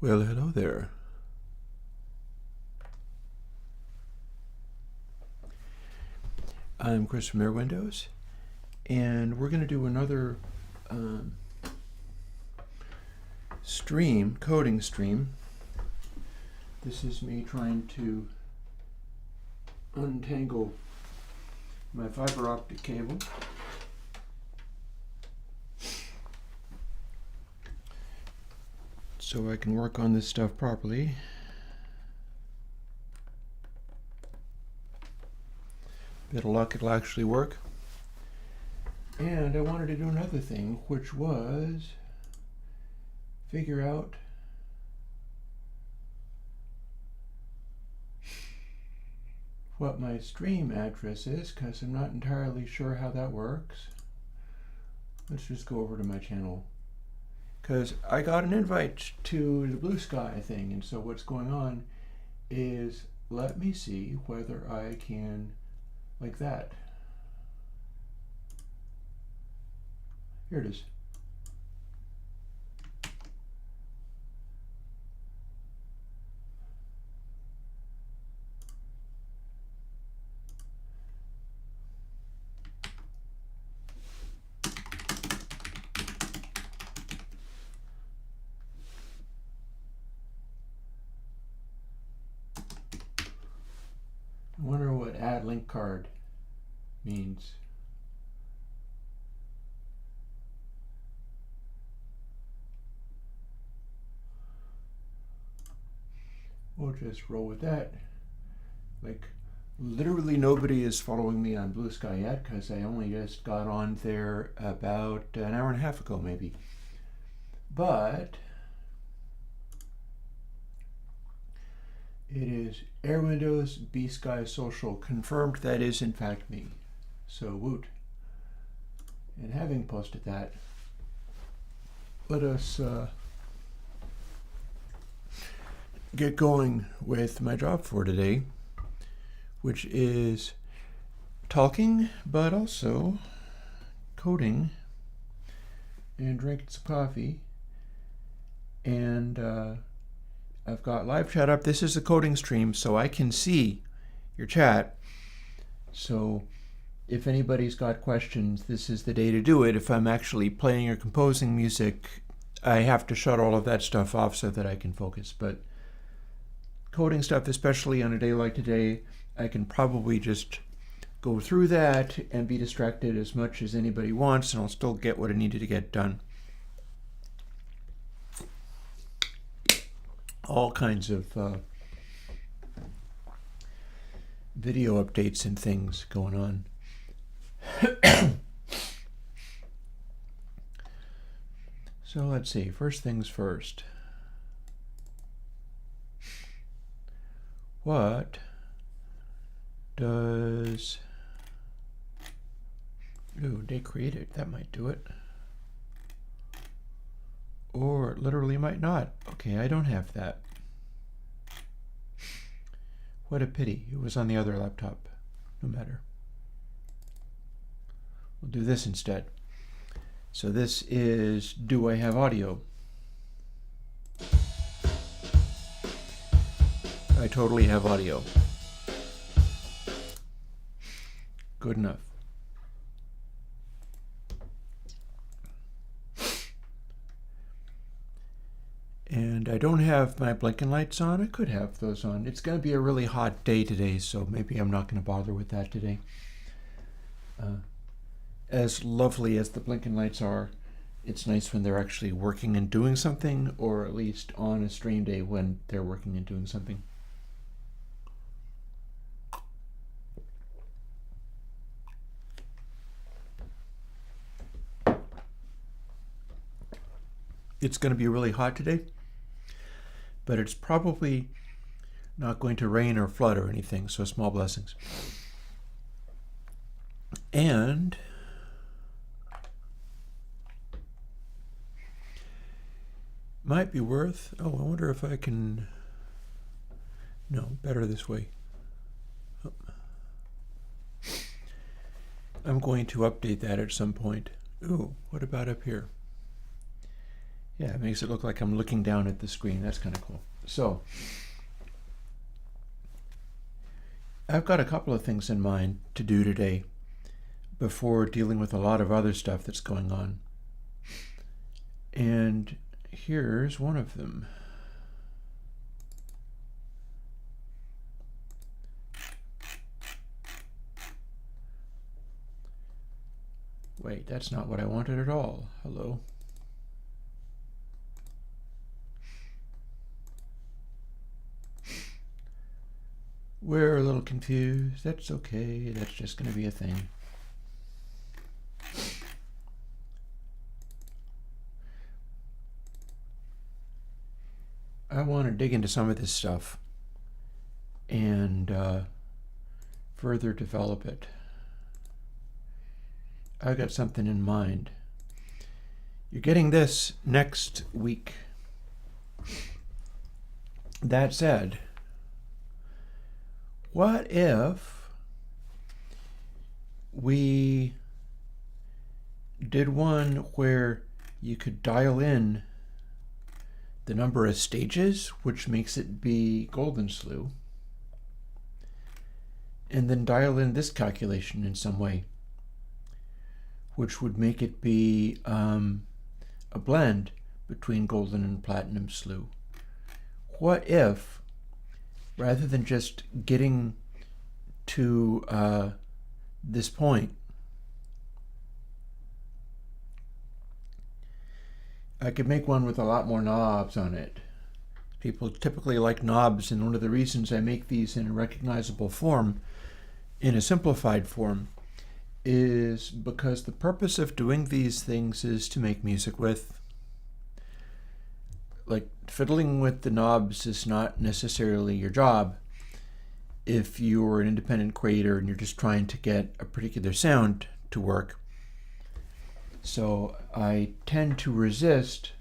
Well, hello there. I'm Chris from Airwindows, and we're going to do another coding stream. This is me trying to untangle my fiber optic cable. So I can work on this stuff properly. Bit of luck, it'll actually work. And I wanted to do another thing, which was figure out what my stream address is, because I'm not entirely sure how that works. Let's just go over to my channel, because I got an invite to the Blue Sky thing, and so what's going on is, let me see whether I can, like that. Here it is. I wonder what add link card means. We'll just roll with that. Like, literally nobody is following me on Blue Sky yet, because I only just got on there about an hour and a half ago, maybe. But it is Airwindows B-Sky Social confirmed. That is in fact me. So woot. And having posted that, let us get going with my job for today, which is talking, but also coding and drinking some coffee. And I've got live chat up. This is a coding stream, so I can see your chat. So if anybody's got questions, this is the day to do it. If I'm actually playing or composing music, I have to shut all of that stuff off so that I can focus. But coding stuff, especially on a day like today, I can probably just go through that and be distracted as much as anybody wants, and I'll still get what I needed to get done. All kinds of video updates and things going on. So let's see, first things first. What does, day created, that might do it. Or it literally might not. Okay, I don't have that. What a pity. It was on the other laptop. No matter. We'll do this instead. So this is, do I have audio? I totally have audio. Good enough. And I don't have my blinking lights on. I could have those on. It's going to be a really hot day today, so maybe I'm not going to bother with that today. As lovely as the blinking lights are, it's nice when they're actually working and doing something, or at least on a stream day when they're working and doing something. It's going to be really hot today, but it's probably not going to rain or flood or anything, so small blessings. And might be worth, I wonder if I can, no, better this way. I'm going to update that at some point. Ooh, what about up here? Yeah, it makes it look like I'm looking down at the screen. That's kind of cool. So I've got a couple of things in mind to do today before dealing with a lot of other stuff that's going on. And here's one of them. Wait, that's not what I wanted at all. Hello. We're a little confused. That's okay. That's just going to be a thing. I want to dig into some of this stuff and further develop it. I've got something in mind. You're getting this next week. That said, what if we did one where you could dial in the number of stages, which makes it be golden slew, and then dial in this calculation in some way, which would make it be a blend between golden and platinum slew. What if, rather than just getting to this point, I could make one with a lot more knobs on it. People typically like knobs, and one of the reasons I make these in a recognizable form, in a simplified form, is because the purpose of doing these things is to make music with. Like, fiddling with the knobs is not necessarily your job if you're an independent creator and you're just trying to get a particular sound to work. So I tend to resist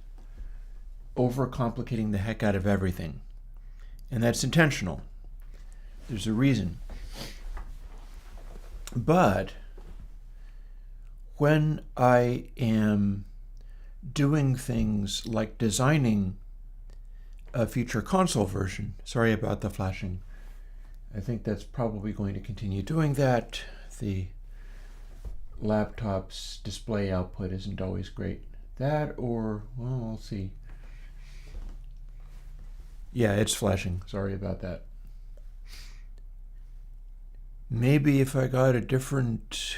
overcomplicating the heck out of everything. And that's intentional. There's a reason. But when I am doing things like designing a future console version, sorry about the flashing, I think that's probably going to continue doing that. The laptop's display output isn't always great. That or, well, we'll see. Yeah, it's flashing. Sorry about that. Maybe if I got a different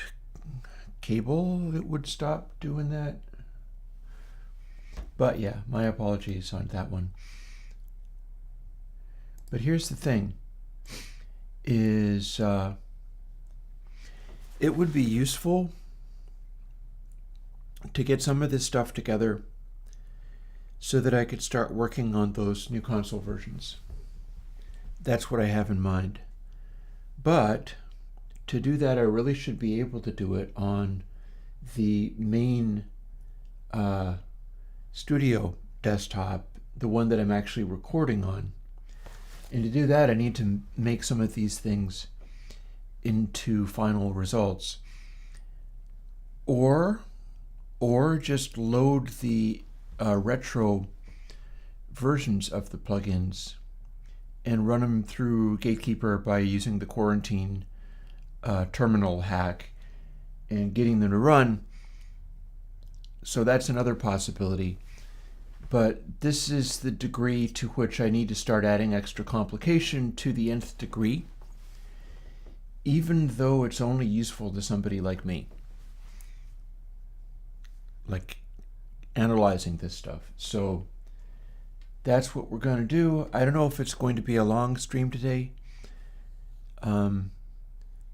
cable, it would stop doing that. But yeah, my apologies on that one. But here's the thing, is it would be useful to get some of this stuff together so that I could start working on those new console versions. That's what I have in mind. But to do that, I really should be able to do it on the main studio desktop, the one that I'm actually recording on. And to do that, I need to make some of these things into final results. Or just load the retro versions of the plugins and run them through Gatekeeper by using the quarantine terminal hack and getting them to run. So that's another possibility. But this is the degree to which I need to start adding extra complication to the nth degree, even though it's only useful to somebody like me, like analyzing this stuff. So that's what we're going to do. I don't know if it's going to be a long stream today.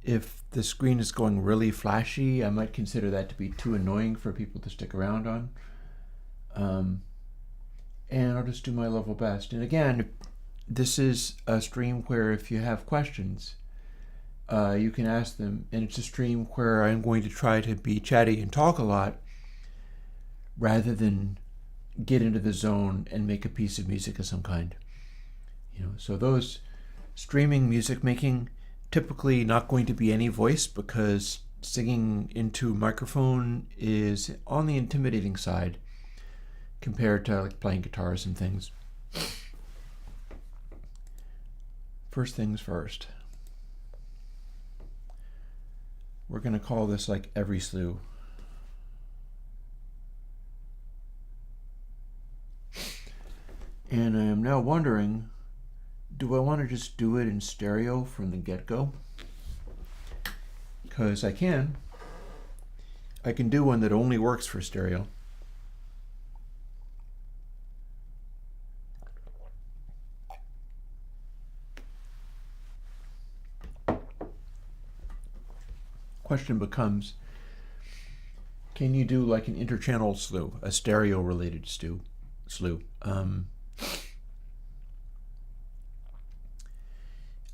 If the screen is going really flashy, I might consider that to be too annoying for people to stick around on. And I'll just do my level best. And again, this is a stream where if you have questions, you can ask them. And it's a stream where I'm going to try to be chatty and talk a lot rather than get into the zone and make a piece of music of some kind. So those streaming music making, typically not going to be any voice because singing into a microphone is on the intimidating side compared to like playing guitars and things. First things first. We're going to call this like every slew. And I am now wondering, do I want to just do it in stereo from the get-go? Because I can do one that only works for stereo. Question becomes, can you do like an interchannel slew, a stereo related slew?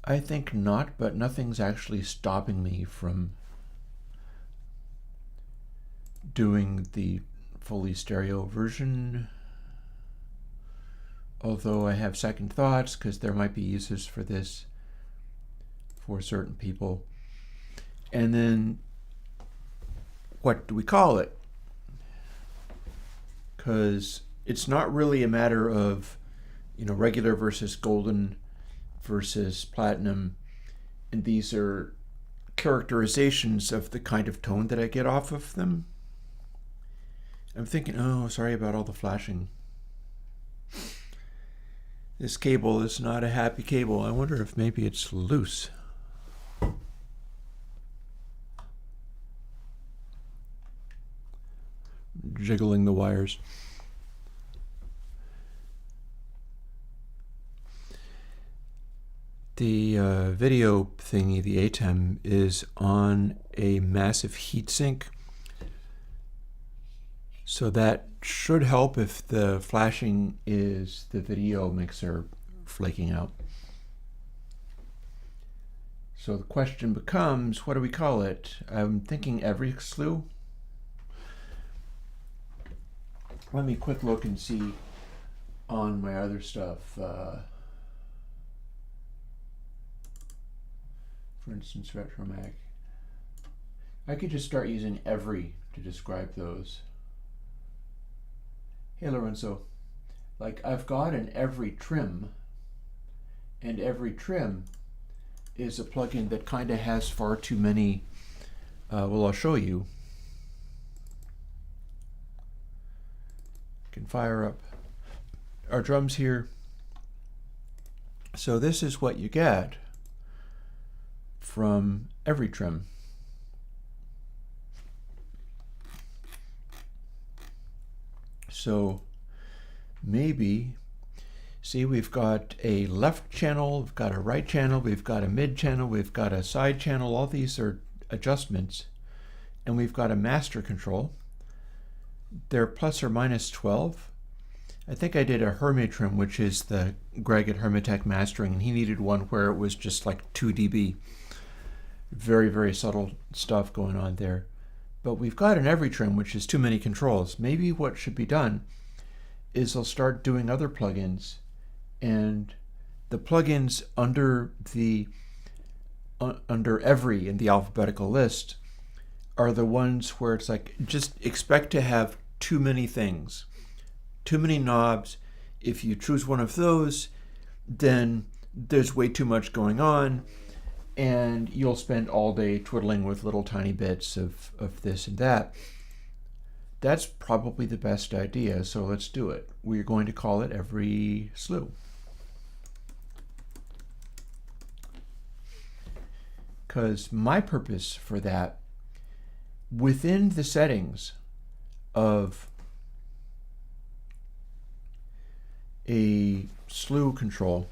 I think not, but nothing's actually stopping me from doing the fully stereo version. Although I have second thoughts, because there might be uses for this for certain people. And then, what do we call it? Because it's not really a matter of, regular versus golden versus platinum. And these are characterizations of the kind of tone that I get off of them. I'm thinking, oh, sorry about all the flashing. This cable is not a happy cable. I wonder if maybe it's loose. Jiggling the wires. The video thingy, the ATEM, is on a massive heatsink. So that should help if the flashing is the video mixer flaking out. So the question becomes, what do we call it? I'm thinking every slew. Let me quick look and see on my other stuff. For instance, RetroMag. I could just start using every to describe those. Hey Lorenzo, like I've got an every trim, and every trim is a plugin that kind of has far too many, well, I'll show you. Can fire up our drums here. So this is what you get from every trim. So maybe, see, we've got a left channel, we've got a right channel, we've got a mid channel, we've got a side channel. All these are adjustments, and we've got a master control. They're plus or minus 12. I think I did a Hermit trim, which is the Greg at Hermitech mastering, and he needed one where it was just like 2 dB. Very, very subtle stuff going on there. But we've got an every trim, which is too many controls. Maybe what should be done is I'll start doing other plugins, and the plugins under every in the alphabetical list are the ones where it's like, just expect to have too many things, too many knobs. If you choose one of those, then there's way too much going on, and you'll spend all day twiddling with little tiny bits of this and that. That's probably the best idea, so let's do it. We're going to call it every slew. Because my purpose for that, within the settings of a slew control,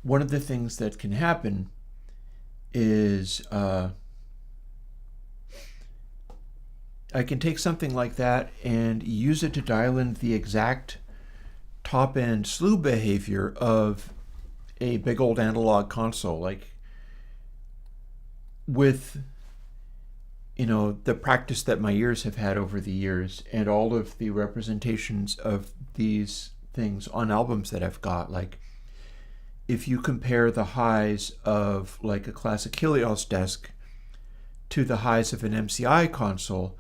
one of the things that can happen is I can take something like that and use it to dial in the exact top-end slew behavior of a big old analog console, like with the practice that my ears have had over the years and all of the representations of these things on albums that I've got. Like, if you compare the highs of like a classic Helios desk to the highs of an MCI console,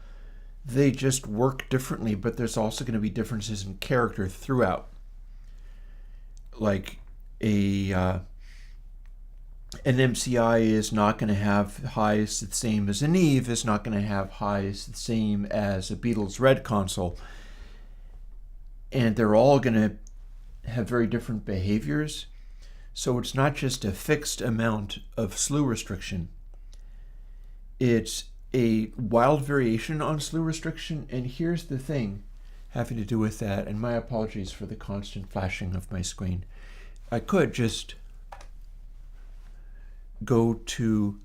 They just work differently, but there's also going to be differences in character throughout. Like an MCI is not going to have highs the same as an Eve, is not going to have highs the same as a Beatles Red console. And they're all going to have very different behaviors. So it's not just a fixed amount of slew restriction. It's a wild variation on slew restriction. And here's the thing having to do with that, and my apologies for the constant flashing of my screen. I could just go to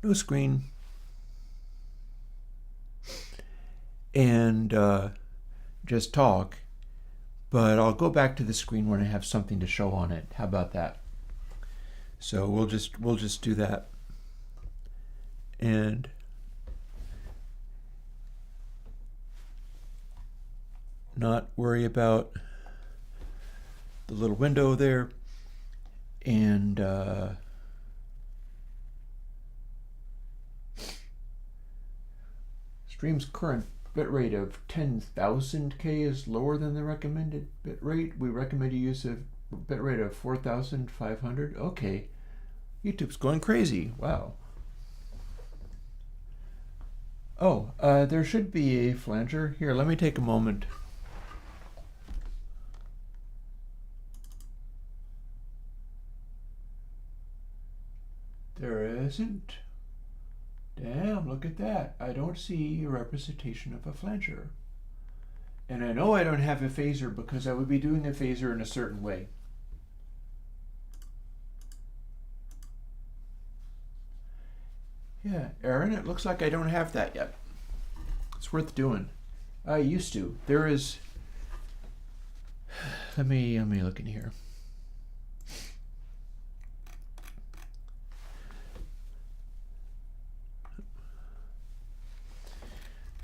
new screen and just talk, but I'll go back to the screen when I have something to show on it. How about that? So we'll just do that and not worry about the little window there. And stream's current bitrate of 10,000K is lower than the recommended bitrate. We recommend you use a bitrate of 4,500. Okay, YouTube's going crazy. Wow. Oh, there should be a flanger. Here, let me take a moment. There isn't. Damn, look at that. I don't see a representation of a flanger. And I know I don't have a phaser because I would be doing a phaser in a certain way. Yeah, Aaron, it looks like I don't have that yet. It's worth doing. I used to. There is... Let me look in here.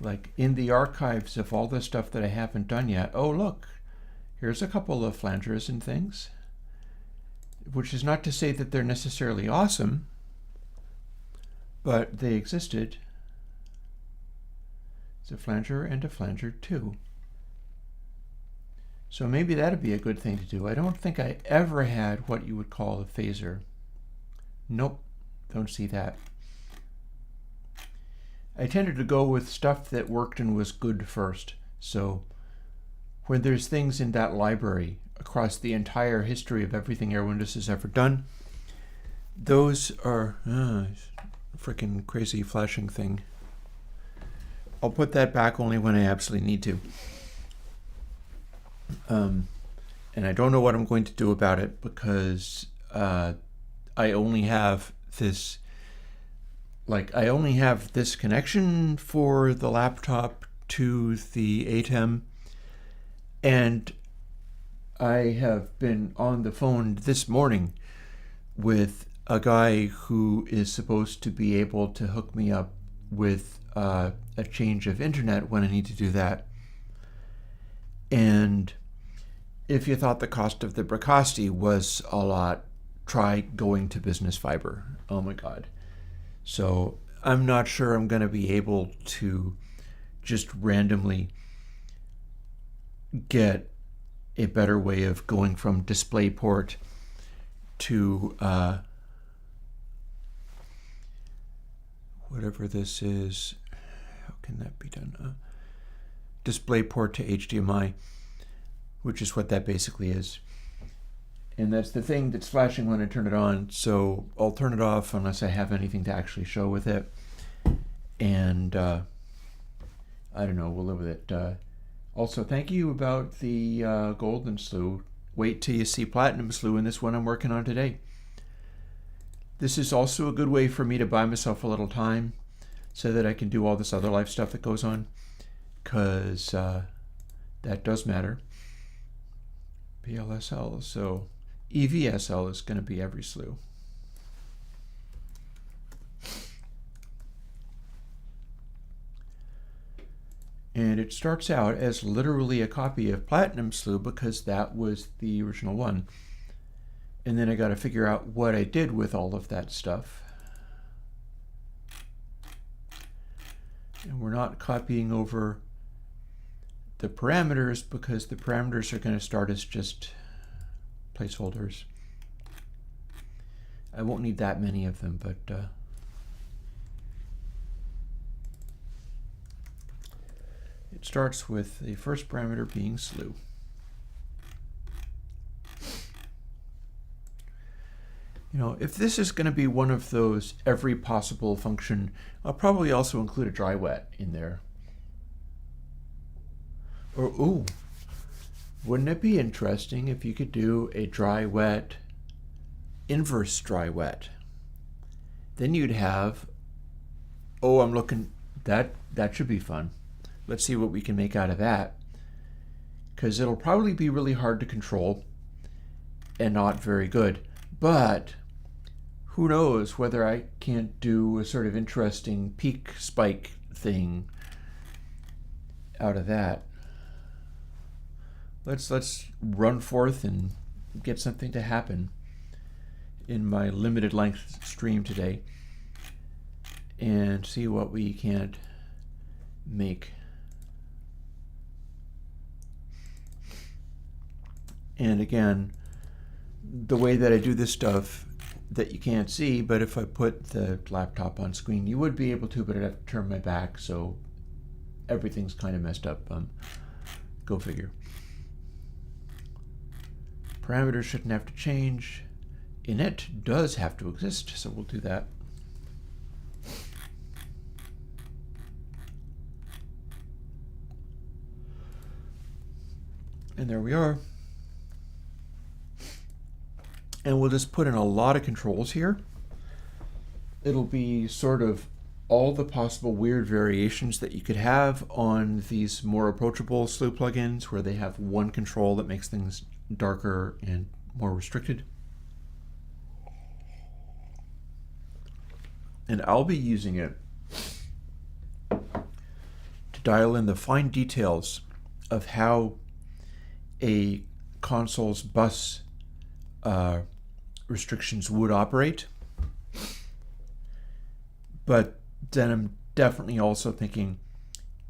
Like in the archives of all the stuff that I haven't done yet. Oh, look, here's a couple of flangers and things, which is not to say that they're necessarily awesome, but they existed. It's a flanger and a flanger too. So maybe that'd be a good thing to do. I don't think I ever had what you would call a phaser. Nope, don't see that. I tended to go with stuff that worked and was good first. So when there's things in that library across the entire history of everything Airwindows has ever done, those are freaking crazy flashing thing. I'll put that back only when I absolutely need to. And I don't know what I'm going to do about it because I only have this connection for the laptop to the ATEM, and I have been on the phone this morning with a guy who is supposed to be able to hook me up with a change of internet when I need to do that. And if you thought the cost of the Bricasti was a lot, try going to Business Fiber. Oh my God. So I'm not sure I'm going to be able to just randomly get a better way of going from DisplayPort to whatever this is. How can that be done? DisplayPort to HDMI, which is what that basically is. And that's the thing that's flashing when I turn it on. So I'll turn it off unless I have anything to actually show with it. And I don't know, we'll live with it. Also, thank you about the Golden Slew. Wait till you see Platinum Slew in this one I'm working on today. This is also a good way for me to buy myself a little time so that I can do all this other life stuff that goes on, because that does matter. PLSL, so EVSL is going to be every slew. And it starts out as literally a copy of Platinum Slew because that was the original one. And then I got to figure out what I did with all of that stuff. And we're not copying over the parameters because the parameters are going to start as just placeholders. I won't need that many of them, but it starts with the first parameter being slew. You know, if this is going to be one of those every possible function, I'll probably also include a dry wet in there. Or, ooh, wouldn't it be interesting if you could do a dry wet, inverse dry wet? Then you'd have, oh, I'm looking, that should be fun. Let's see what we can make out of that. Because it'll probably be really hard to control and not very good. But who knows whether I can't do a sort of interesting peak spike thing out of that. Let's run forth and get something to happen in my limited length stream today and see what we can't make. And again, the way that I do this stuff that you can't see, but if I put the laptop on screen, you would be able to, but I'd have to turn my back, so everything's kind of messed up. Go figure. Parameters shouldn't have to change. Init does have to exist, so we'll do that. And there we are. And we'll just put in a lot of controls here. It'll be sort of all the possible weird variations that you could have on these more approachable slew plugins where they have one control that makes things darker and more restricted. And I'll be using it to dial in the fine details of how a console's bus restrictions would operate. But then I'm definitely also thinking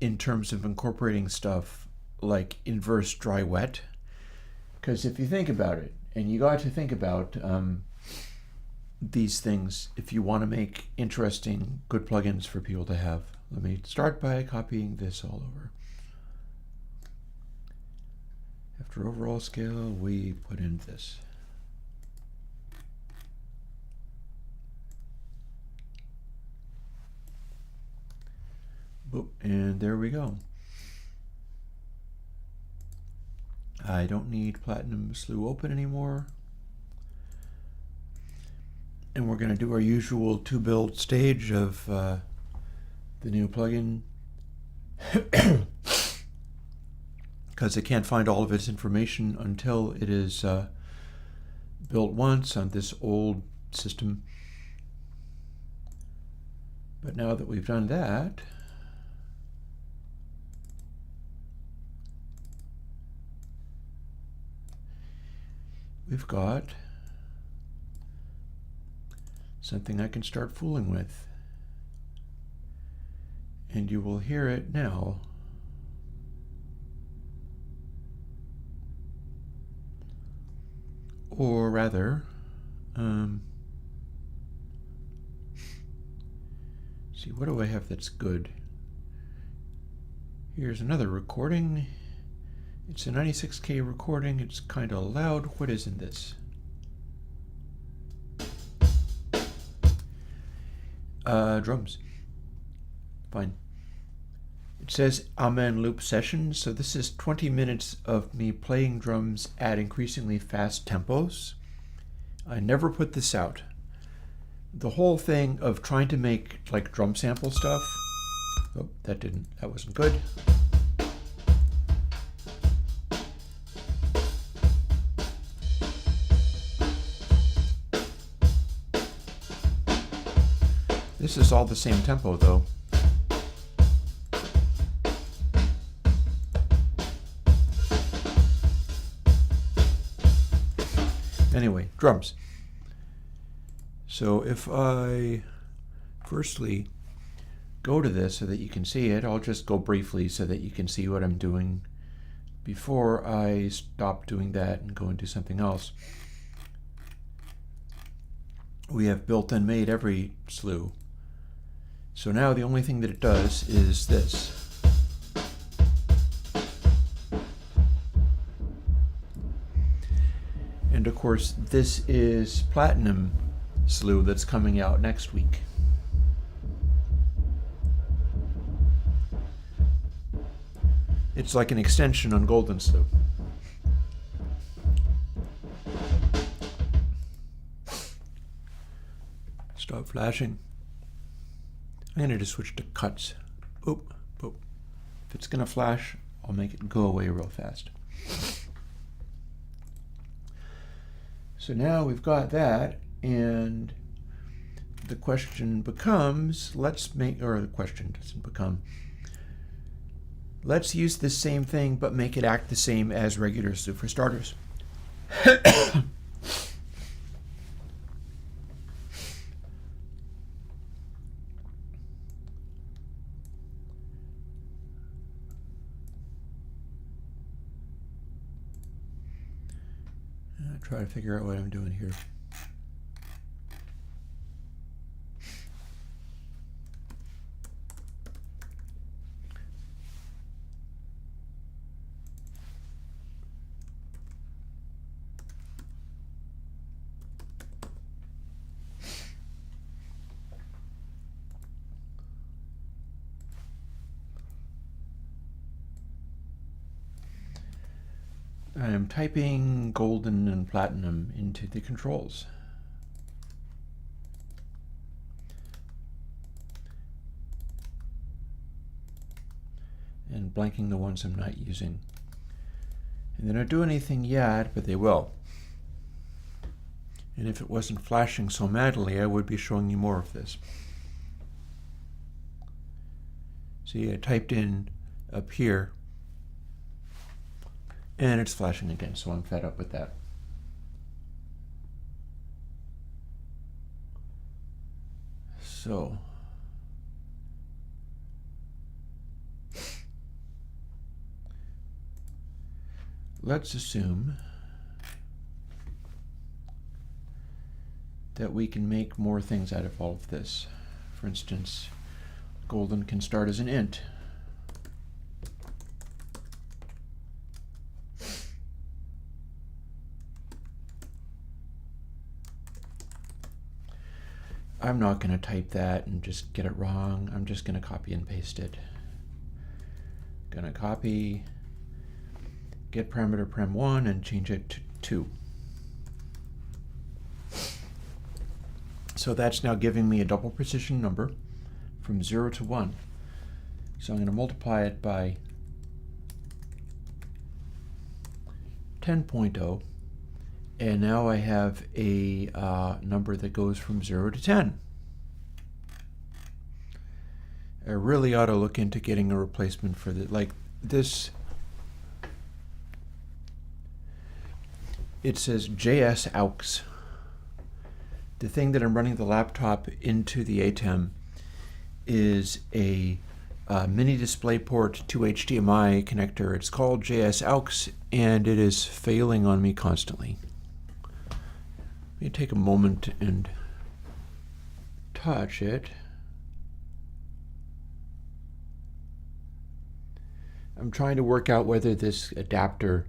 in terms of incorporating stuff like inverse dry wet. Because if you think about it, and you got to think about these things if you want to make interesting, good plugins for people to have. Let me start by copying this all over. After overall scale, we put in this. Boop, and there we go. I don't need Platinum Slew Open anymore. And we're going to do our usual 2-build stage of the new plugin. Because it can't find all of its information until it is built once on this old system. But now that we've done that, we've got something I can start fooling with. And you will hear it now. Or rather, see, what do I have that's good? Here's another recording. It's a 96K recording. It's kind of loud. What is in this? Drums. Fine. It says Amen loop session, so this is 20 minutes of me playing drums at increasingly fast tempos. I never put this out. The whole thing of trying to make like drum sample stuff. Oh, that wasn't good. This is all the same tempo though. Anyway, drums. So if I firstly go to this so that you can see it. I'll just go briefly so that you can see what I'm doing before I stop doing that and go and do something else. We have built and made every slew. So now the only thing that it does is this. And of course, this is Platinum slew that's coming out next week. It's like an extension on Golden Slew. Stop flashing. I'm going to just switch to cuts. Oop, oop. If it's going to flash, I'll make it go away real fast. So now we've got that, and the question becomes, let's use the same thing but make it act the same as regular slew for starters. Try to figure out what I'm doing here. I am typing golden and platinum into the controls. And blanking the ones I'm not using. And they don't do anything yet, but they will. And if it wasn't flashing so madly, I would be showing you more of this. See, I typed in up here, and it's flashing again, so I'm fed up with that. So, let's assume that we can make more things out of all of this. For instance, golden can start as an int. I'm not going to type that and just get it wrong. I'm just going to copy and paste it. Going to copy, get parameter prem1 and change it to 2. So that's now giving me a double precision number from 0 to 1. So I'm going to multiply it by 10.0. And now I have a number that goes from 0 to 10. I really ought to look into getting a replacement for like this. It says JS-aux. The thing that I'm running the laptop into the ATEM is a mini DisplayPort to HDMI connector. It's called JS-aux, and it is failing on me constantly. Let me take a moment and touch it. I'm trying to work out whether this adapter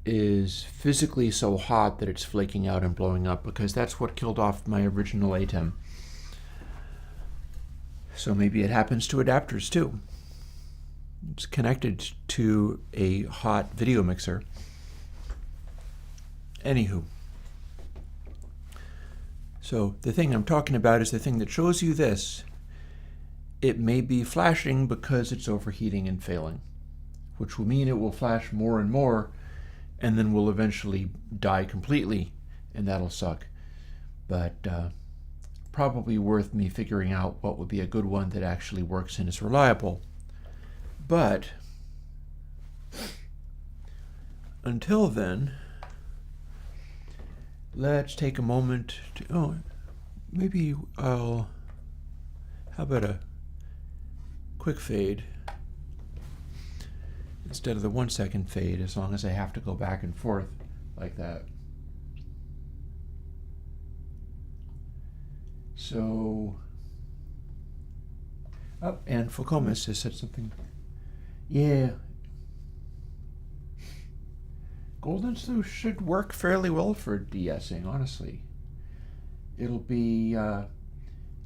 is physically so hot that it's flaking out and blowing up, because that's what killed off my original ATEM. So maybe it happens to adapters too. It's connected to a hot video mixer. Anywho. So the thing I'm talking about is the thing that shows you this. It may be flashing because it's overheating and failing, which will mean it will flash more and more, and then will eventually die completely, and that'll suck. But probably worth me figuring out what would be a good one that actually works and is reliable. But until then, let's take a moment to, how about a quick fade instead of the 1 second fade, as long as I have to go back and forth like that. So, oh, and Fulcomus has said something. Yeah. Golden Slew should work fairly well for de-essing, honestly. It'll be, and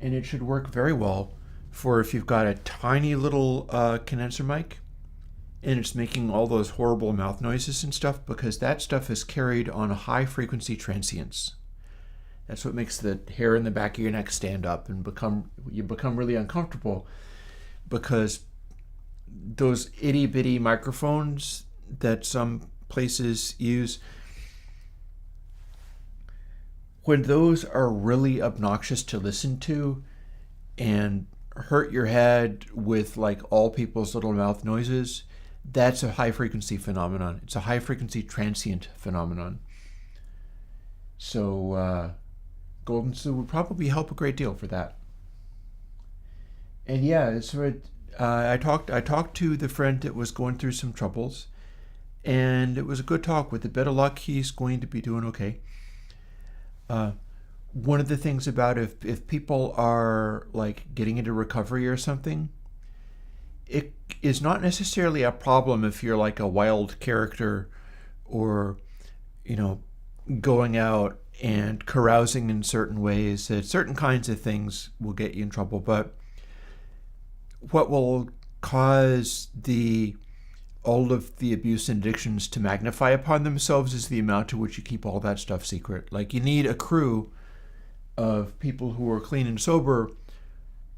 it should work very well for if you've got a tiny little condenser mic and it's making all those horrible mouth noises and stuff, because that stuff is carried on high frequency transients. That's what makes the hair in the back of your neck stand up and you become really uncomfortable, because those itty bitty microphones that some places use, when those are really obnoxious to listen to and hurt your head with like all people's little mouth noises, that's a high frequency phenomenon. It's a high frequency transient phenomenon. So Golden Slew would probably help a great deal for that. And yeah, so I talked to the friend that was going through some troubles, and it was a good talk. With a bit of luck, he's going to be doing okay. One of the things about if people are like getting into recovery or something, it is not necessarily a problem if you're like a wild character or, you know, going out and carousing in certain ways. That certain kinds of things will get you in trouble, but what will cause all of the abuse and addictions to magnify upon themselves is the amount to which you keep all that stuff secret. Like, you need a crew of people who are clean and sober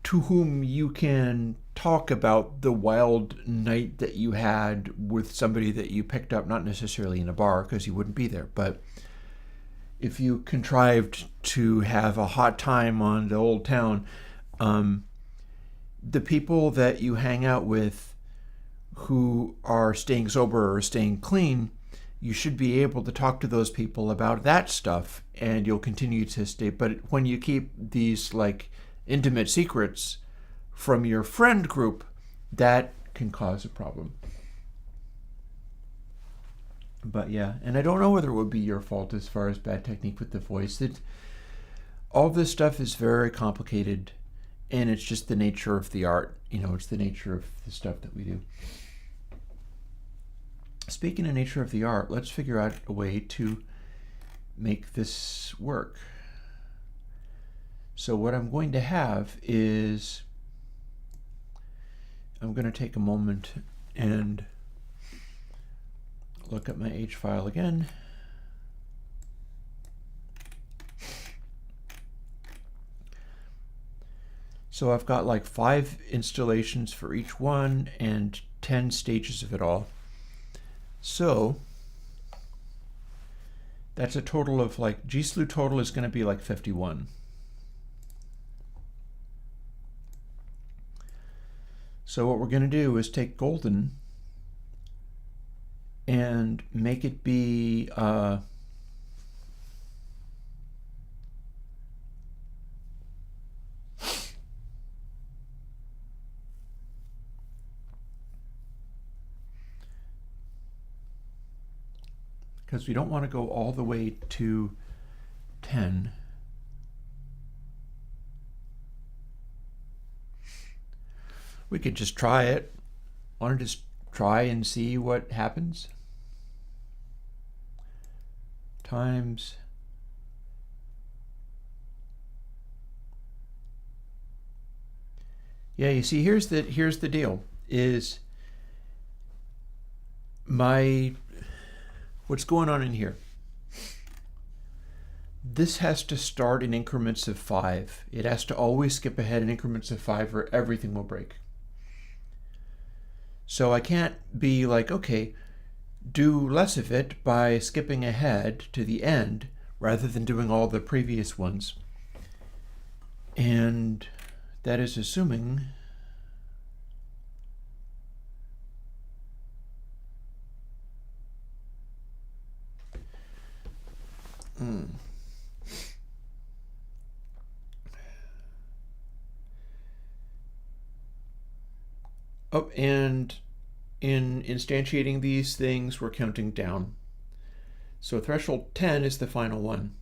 to whom you can talk about the wild night that you had with somebody that you picked up, not necessarily in a bar because you wouldn't be there, but if you contrived to have a hot time on the old town, the people that you hang out with who are staying sober or staying clean, you should be able to talk to those people about that stuff and you'll continue to stay. But when you keep these like intimate secrets from your friend group, that can cause a problem. But yeah, and I don't know whether it would be your fault as far as bad technique with the voice. All this stuff is very complicated, and it's just the nature of the art. You know, it's the nature of the stuff that we do. Speaking of nature of the art, let's figure out a way to make this work. So what I'm going to have is, I'm going to take a moment and look at my H file again. So I've got like 5 installations for each one and 10 stages of it all. So that's a total of like, G-Slew total is going to be like 51. So what we're going to do is take Golden and make it be because we don't want to go all the way to 10. We could just try it. Want to just try and see what happens? Times yeah, you see, here's the deal is what's going on in here. This has to start in increments of 5. It has to always skip ahead in increments of 5 or everything will break. So I can't be like, okay, do less of it by skipping ahead to the end rather than doing all the previous ones. And that is assuming Oh, and in instantiating these things, we're counting down. So threshold 10 is the final one.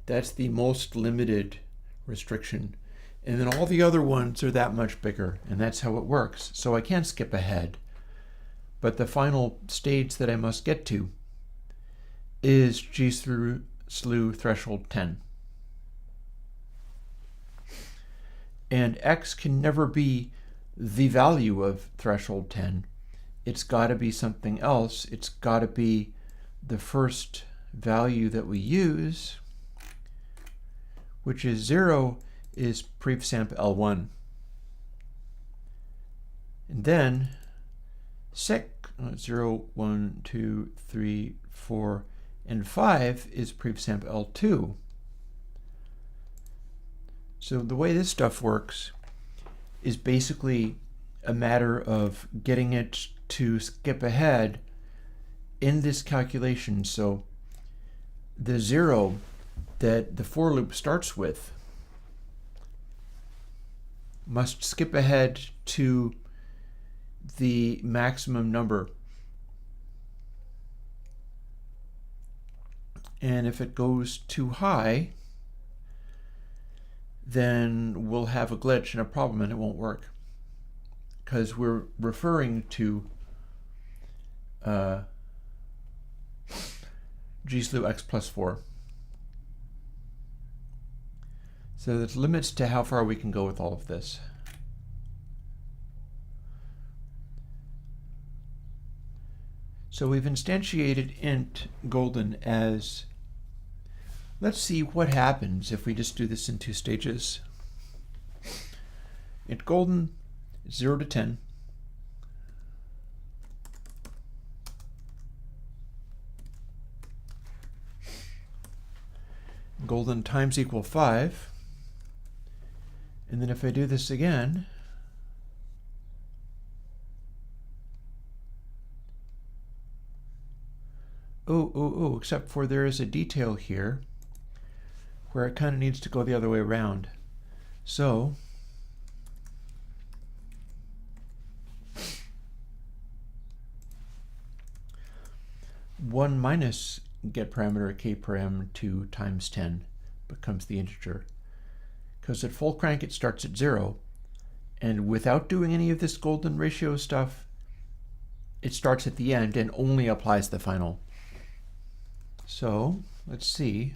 That's the most limited restriction. And then all the other ones are that much bigger, and that's how it works. So I can't skip ahead. But the final stage that I must get to is G-slew threshold 10. And X can never be the value of threshold 10. It's got to be something else. It's got to be the first value that we use, which is 0 is prefsamp L1. And then 0, 1, 2, 3, 4, and 5 is prefsamp L2. So the way this stuff works is basically a matter of getting it to skip ahead in this calculation. So the 0 that the for loop starts with must skip ahead to the maximum number. And if it goes too high, then we'll have a glitch and a problem and it won't work, because we're referring to G-slew x plus 4. So there's limits to how far we can go with all of this. So we've instantiated int golden as, let's see what happens if we just do this in 2 stages. Int golden, 0 to 10. Golden times equal 5. And then if I do this again, except for there is a detail here where it kind of needs to go the other way around. So one minus get parameter k param 2 times 10 becomes the integer, because at full crank it starts at 0, and without doing any of this golden ratio stuff, it starts at the end and only applies the final. So let's see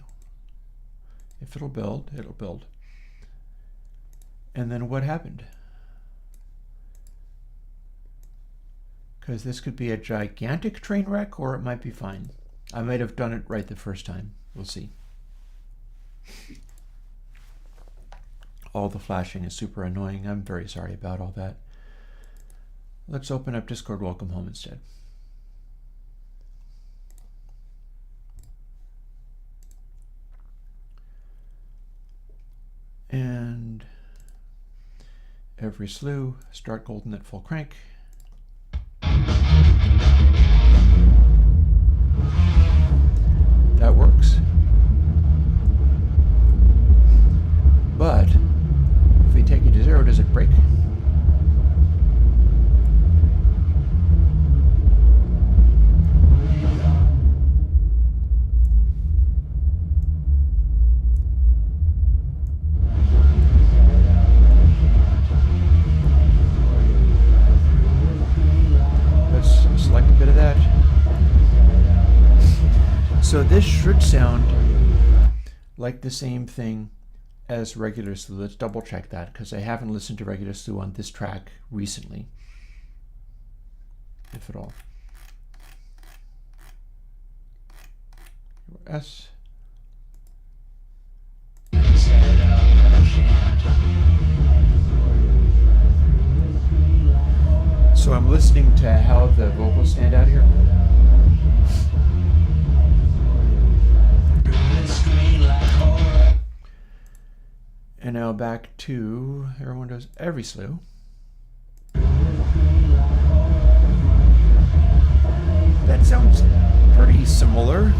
if it'll build. It'll build. And then what happened? Because this could be a gigantic train wreck, or it might be fine. I might have done it right the first time. We'll see. All the flashing is super annoying. I'm very sorry about all that. Let's open up Discord Welcome Home instead. And every slew, start golden at full crank. That works. But if we take it to 0, does it break? So this should sound like the same thing as regular slew. Let's double check that, because I haven't listened to regular slew on this track recently, if at all. S. So I'm listening to how the vocals stand out here. And now back to Airwindows every slew. That sounds pretty similar.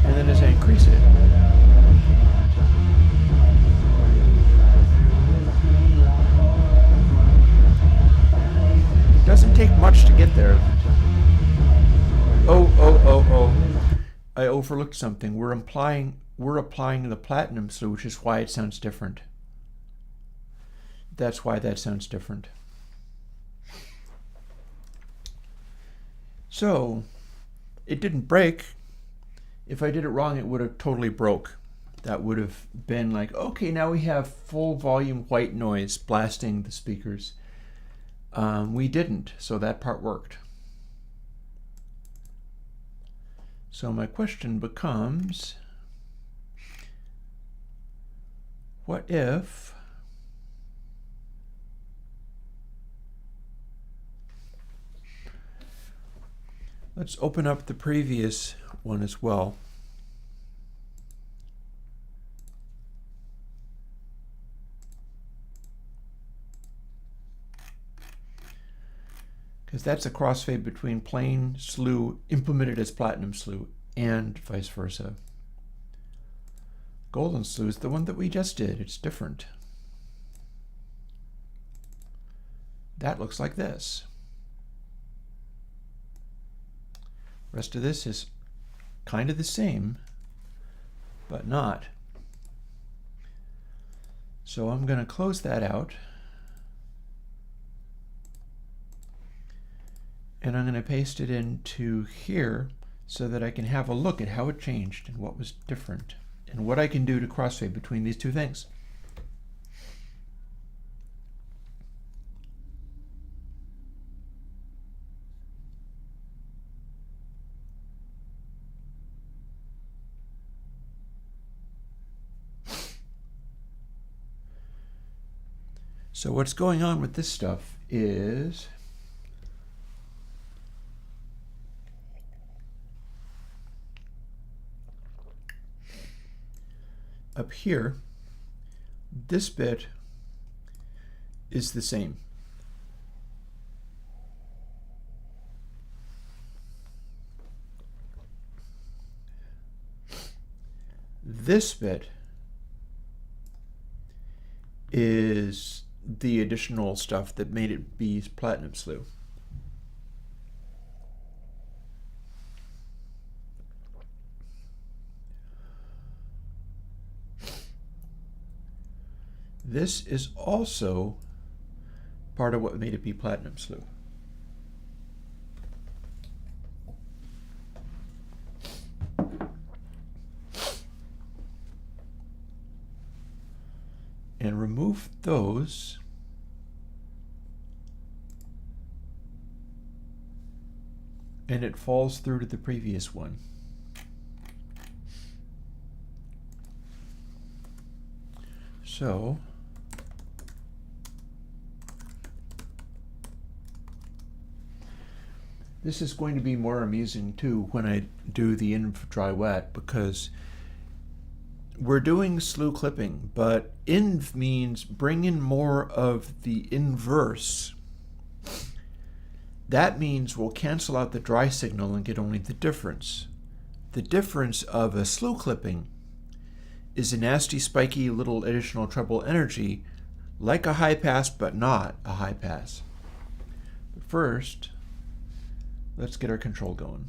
And then as I increase it, overlooked something. We're applying the platinum slew, which is why it sounds different. That's why that sounds different. So it didn't break. If I did it wrong, it would have totally broke. That would have been like, okay, now we have full volume white noise blasting the speakers. We didn't, so that part worked. So my question becomes, what if let's open up the previous one as well. Because that's a crossfade between plain slew implemented as platinum slew and vice versa. Golden slew is the one that we just did. It's different. That looks like this. Rest of this is kind of the same, but not. So I'm going to close that out. And I'm going to paste it into here so that I can have a look at how it changed and what was different and what I can do to crossfade between these two things. So what's going on with this stuff is up here, this bit is the same. This bit is the additional stuff that made it be platinum slew. This is also part of what made it be platinum slew. And remove those. And it falls through to the previous one. So this is going to be more amusing too when I do the inv dry wet, because we're doing slew clipping, but inv means bring in more of the inverse. That means we'll cancel out the dry signal and get only the difference. The difference of a slew clipping is a nasty, spiky little additional treble energy, like a high pass, but not a high pass. But first, let's get our control going.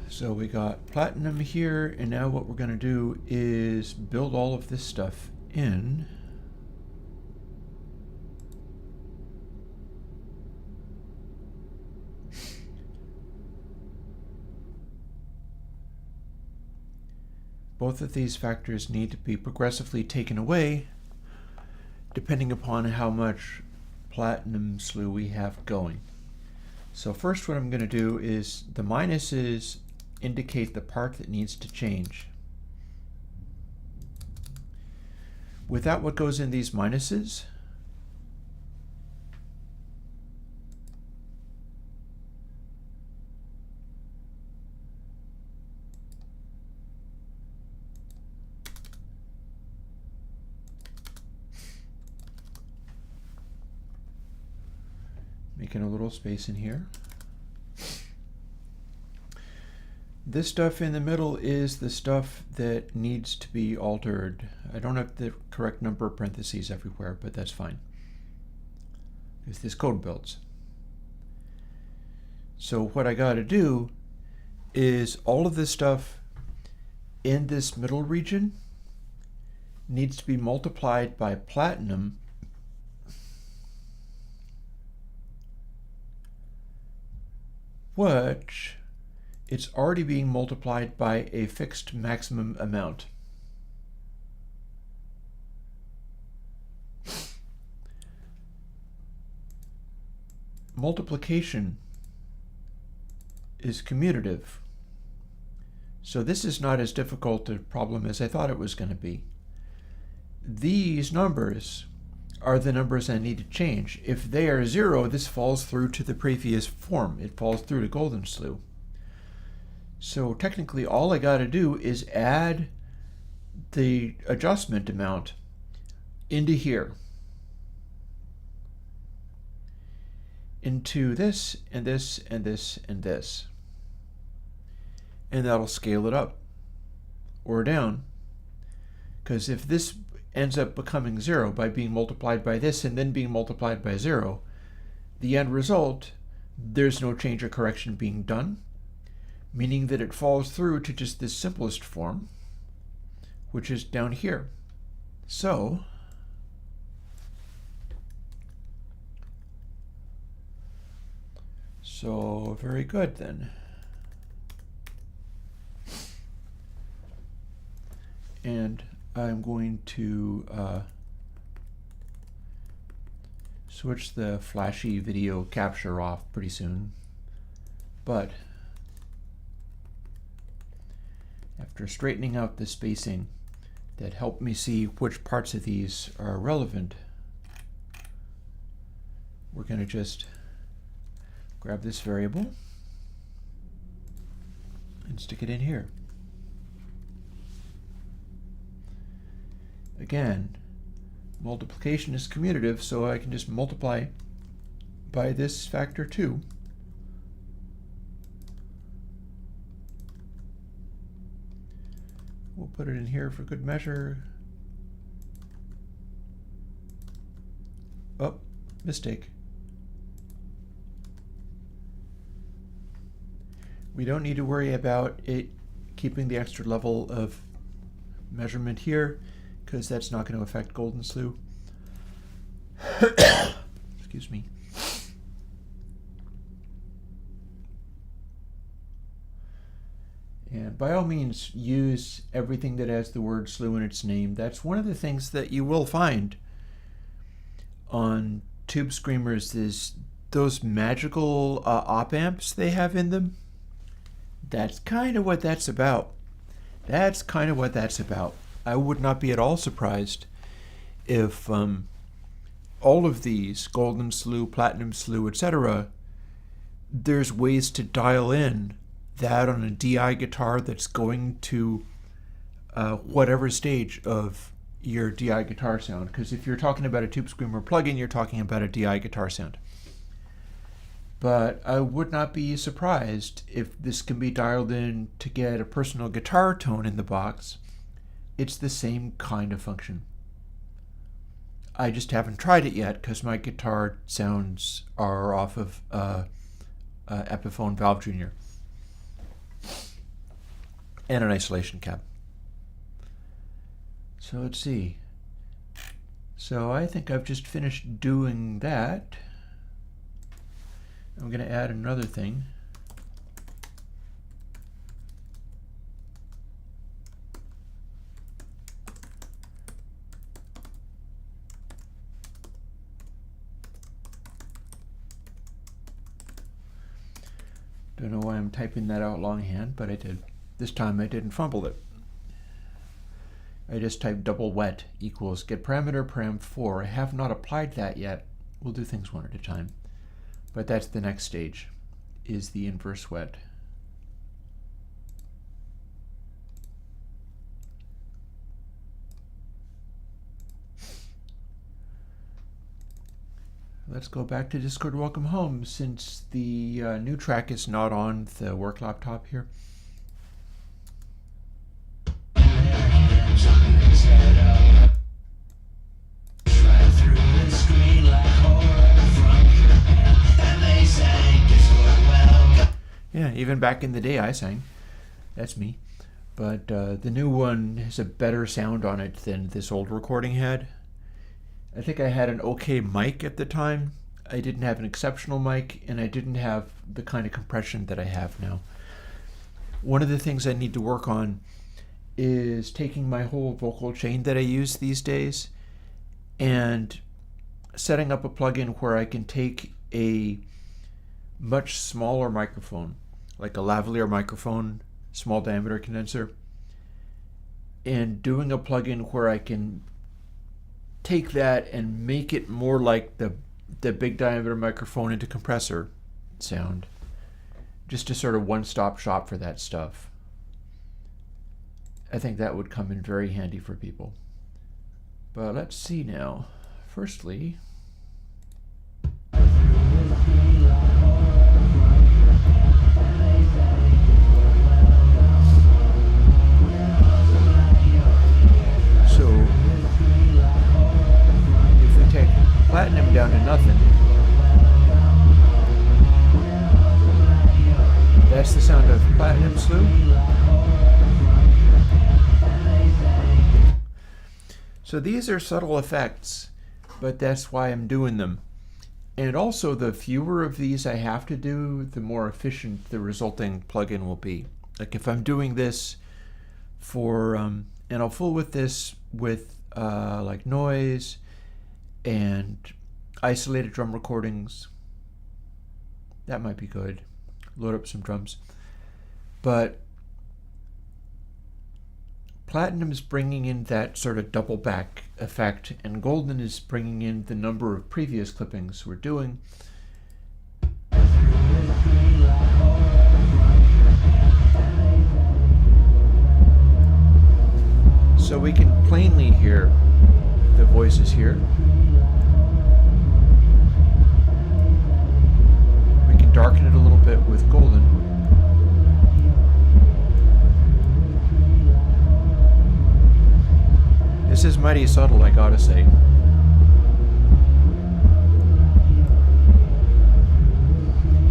So we got platinum here, and now what we're going to do is build all of this stuff in. Both of these factors need to be progressively taken away depending upon how much platinum slew we have going. So first what I'm going to do is the minuses indicate the part that needs to change. Without what goes in these minuses, making a little space in here. This stuff in the middle is the stuff that needs to be altered. I don't have the correct number of parentheses everywhere, but that's fine, because this code builds. So what I got to do is all of this stuff in this middle region needs to be multiplied by platinum which it's already being multiplied by a fixed maximum amount. Multiplication is commutative. So this is not as difficult a problem as I thought it was going to be. These numbers are the numbers I need to change. If they are 0, this falls through to the previous form. It falls through to golden slew. So technically all I got to do is add the adjustment amount into here, into this and this and this and this, and that'll scale it up or down, because if this ends up becoming 0 by being multiplied by this and then being multiplied by 0, the end result, there's no change or correction being done, meaning that it falls through to just this simplest form, which is down here. So very good then. And I'm going to switch the flashy video capture off pretty soon, but after straightening out the spacing that helped me see which parts of these are relevant, we're going to just grab this variable and stick it in here. Again, multiplication is commutative, so I can just multiply by this factor 2. We'll put it in here for good measure. Oh, mistake. We don't need to worry about it keeping the extra level of measurement here, because that's not going to affect golden slew. Excuse me. And by all means, use everything that has the word slew in its name. That's one of the things that you will find on Tube Screamers is those magical op amps they have in them. That's kind of what that's about. That's kind of what that's about. I would not be at all surprised if all of these, golden slew, platinum slew, etc., there's ways to dial in that on a DI guitar that's going to whatever stage of your DI guitar sound. Because if you're talking about a Tube Screamer plugin, you're talking about a DI guitar sound. But I would not be surprised if this can be dialed in to get a personal guitar tone in the box. It's the same kind of function. I just haven't tried it yet because my guitar sounds are off of Epiphone Valve Jr. and an isolation cab. So let's see. So I think I've just finished doing that. I'm going to add another thing. Don't know why I'm typing that out longhand, but I did. This time I didn't fumble it. I just typed double wet equals get parameter param4. I have not applied that yet. We'll do things one at a time. But that's the next stage, is the inverse wet. Let's go back to Discord Welcome Home, since the new track is not on the work laptop here. Even back in the day, I sang. That's me. But the new one has a better sound on it than this old recording had. I think I had an okay mic at the time. I didn't have an exceptional mic, and I didn't have the kind of compression that I have now. One of the things I need to work on is taking my whole vocal chain that I use these days and setting up a plugin where I can take a much smaller microphone, like a lavalier microphone, small diameter condenser, and doing a plugin where I can take that and make it more like the big diameter microphone into compressor sound, just to sort of one-stop shop for that stuff. I think that would come in very handy for people. But let's see now. Firstly, platinum down to nothing. That's the sound of platinum slew. So these are subtle effects, but that's why I'm doing them. And also, the fewer of these I have to do, the more efficient the resulting plugin will be. Like if I'm doing this for, and I'll fool with this with like noise and isolated drum recordings. That might be good. Load up some drums. But platinum is bringing in that sort of double back effect, and golden is bringing in the number of previous clippings we're doing. So we can plainly hear the voices here. We can darken it a little bit with golden. This is mighty subtle, I gotta say.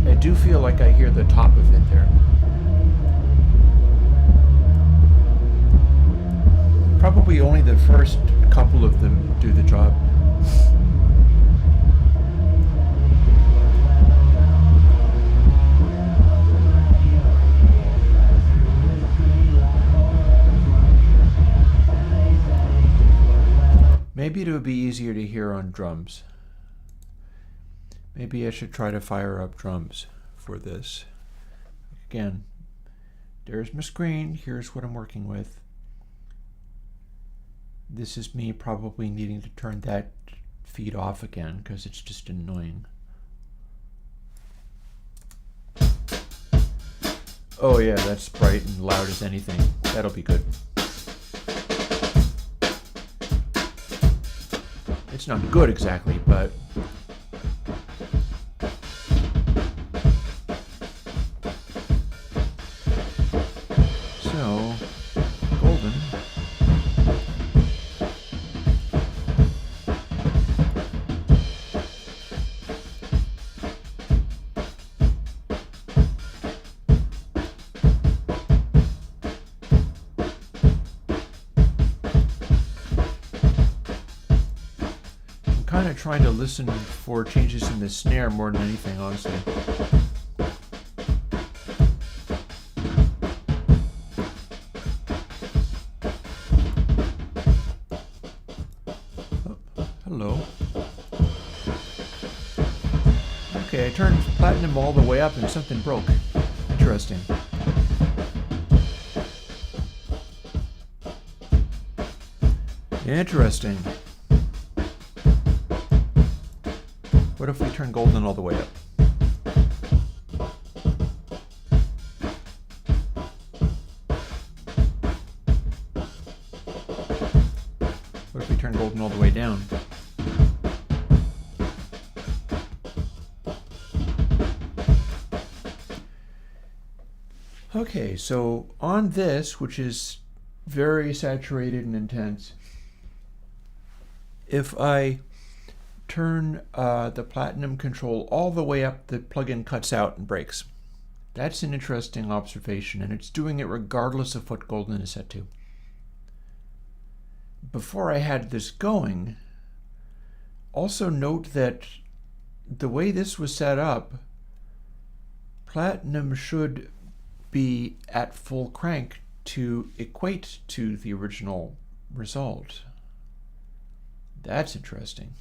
I do feel like I hear the top of it there. Probably only the first couple of them do the job. Maybe it would be easier to hear on drums. Maybe I should try to fire up drums for this. Again, there's my screen. Here's what I'm working with. This is me probably needing to turn that feed off again because it's just annoying. Oh yeah, that's bright and loud as anything. That'll be good. It's not good exactly, but so golden. Kind of trying to listen for changes in the snare more than anything, honestly. Oh, hello. Okay, I turned platinum all the way up and something broke. Interesting. Interesting. What if we turn golden all the way up? What if we turn golden all the way down? Okay, so on this, which is very saturated and intense, if I turn the platinum control all the way up, the plugin cuts out and breaks. That's an interesting observation, and it's doing it regardless of what Golden is set to. Before I had this going, also note that the way this was set up, Platinum should be at full crank to equate to the original result. That's interesting.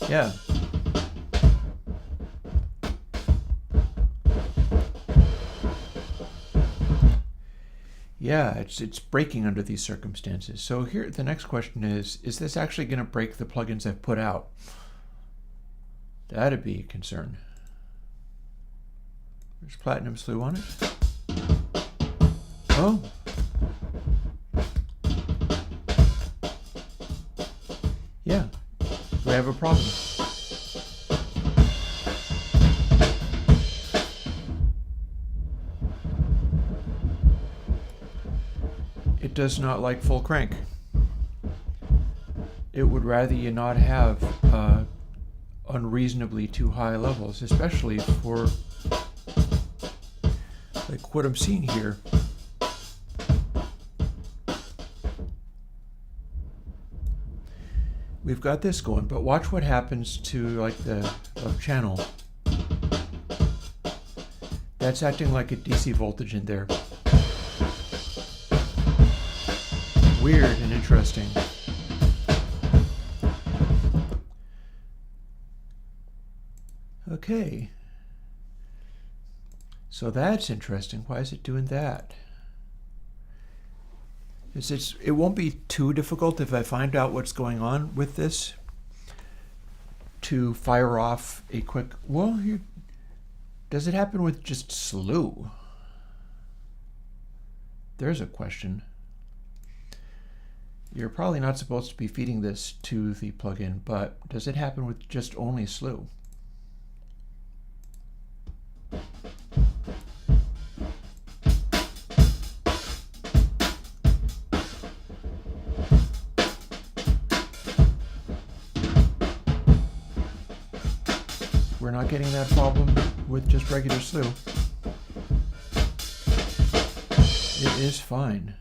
Yeah. Yeah, it's breaking under these circumstances. So here, the next question is this actually going to break the plugins I've put out? That'd be a concern. There's Platinum Slew on it. Oh. Yeah, we have a problem. It does not like full crank. It would rather you not have unreasonably too high levels, especially for like what I'm seeing here. We've got this going, but watch what happens to like the channel. That's acting like a DC voltage in there. Weird and interesting. Okay. So that's interesting. Why is it doing that? It won't be too difficult if I find out what's going on with this to fire off a quick, well, here, does it happen with just slew? There's a question. You're probably not supposed to be feeding this to the plugin, but does it happen with just only slew? We're not getting that problem with just regular slew. It is fine.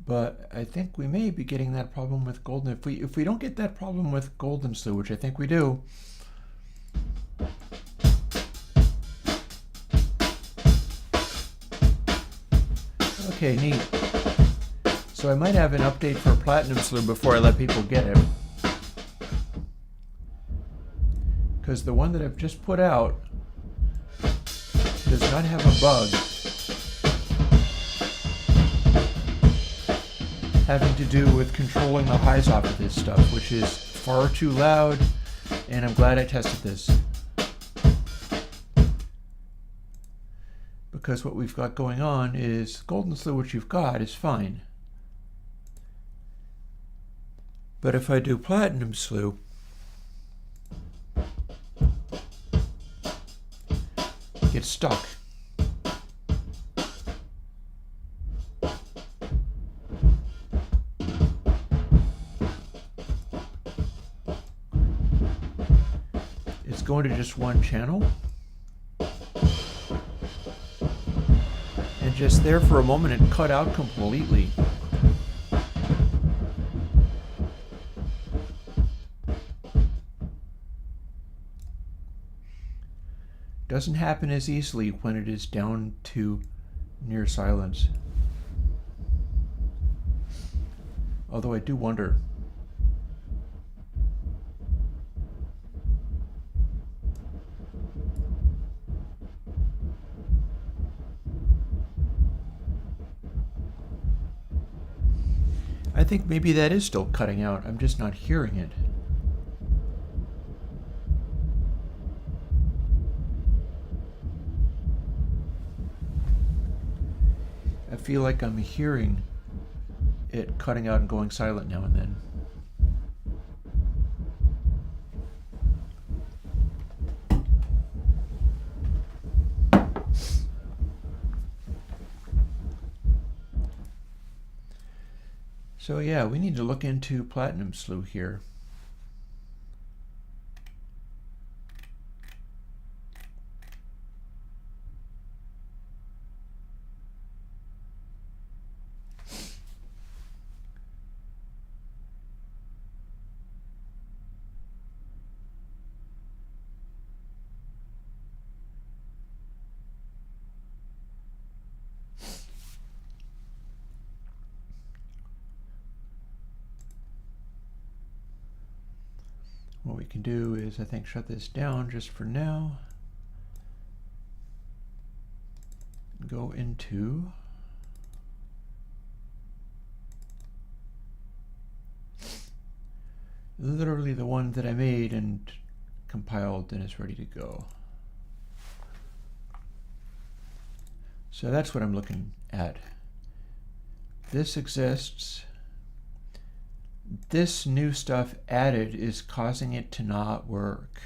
But I think we may be getting that problem with Golden. If we don't get that problem with Golden Slew, which I think we do, okay, neat. So I might have an update for Platinum Slew before I let people get it. Because the one that I've just put out does not have a bug having to do with controlling the highs off of this stuff, which is far too loud, and I'm glad I tested this. Because what we've got going on is Golden Slew, which you've got, is fine. But if I do Platinum Slew, it gets stuck. It's going to just one channel. And just there for a moment it cut out completely. Doesn't happen as easily when it is down to near silence. Although I do wonder. I think maybe that is still cutting out. I'm just not hearing it. I feel like I'm hearing it cutting out and going silent now and then. So yeah, we need to look into Platinum Slew here. we can do is, I think, shut this down just for now. Go into literally the one that I made and compiled and is ready to go. So that's what I'm looking at. This exists. This new stuff added is causing it to not work.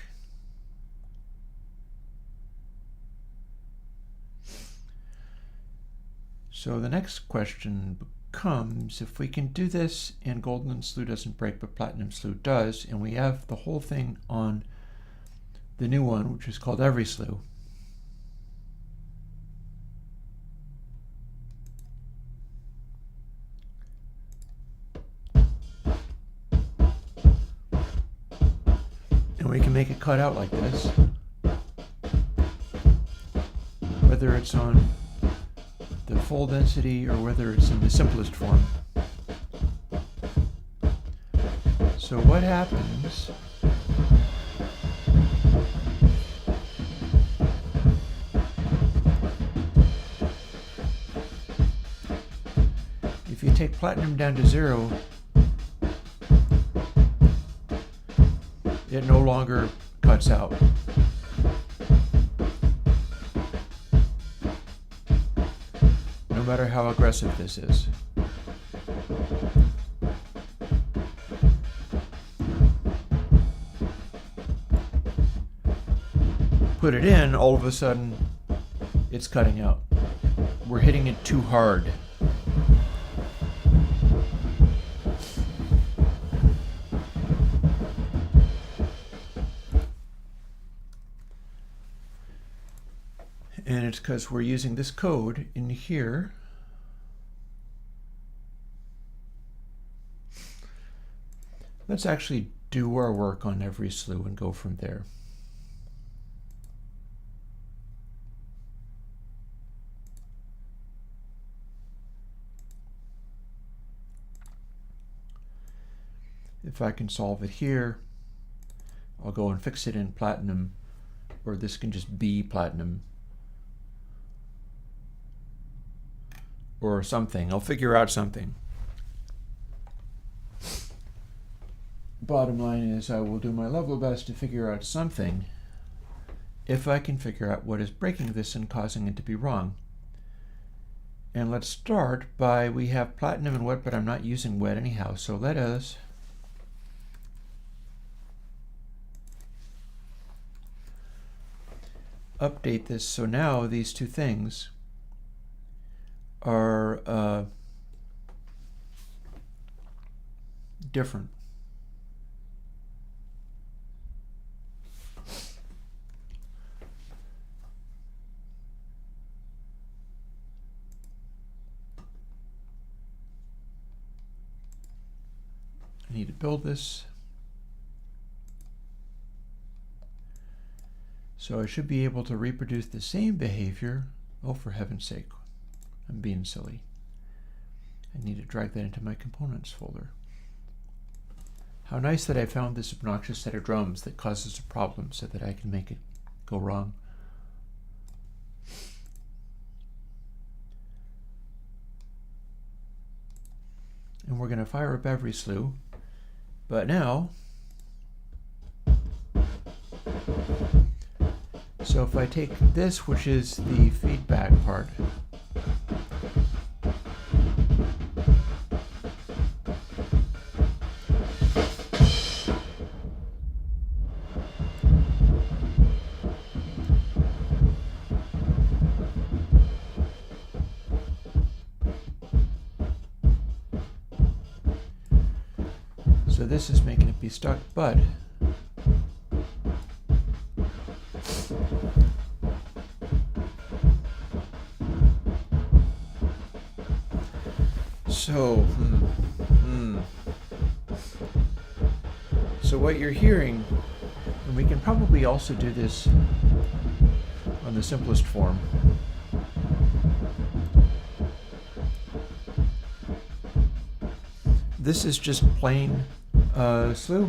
So the next question becomes, if we can do this and golden slew doesn't break but platinum slew does, and we have the whole thing on the new one, which is called every slew. And we can make it cut out like this, whether it's on the full density or whether it's in the simplest form. So what happens if you take platinum down to 0? It no longer cuts out. No matter how aggressive this is. Put it in, all of a sudden, it's cutting out. We're hitting it too hard. And it's because we're using this code in here. Let's actually do our work on every slew and go from there. If I can solve it here, I'll go and fix it in platinum, or this can just be platinum. Or something. I'll figure out something. Bottom line is I will do my level best to figure out something if I can figure out what is breaking this and causing it to be wrong. And let's start by, we have platinum and wet, but I'm not using wet anyhow, so let us update this. So now these two things are different. I need to build this. So I should be able to reproduce the same behavior. Oh, for heaven's sake. I'm being silly. I need to drag that into my components folder. How nice that I found this obnoxious set of drums that causes a problem so that I can make it go wrong. And we're going to fire up every slew. But now, so if I take this, which is the feedback part, so this is making it be stuck, but so what you're hearing, and we can probably also do this on the simplest form. This is just plain slew.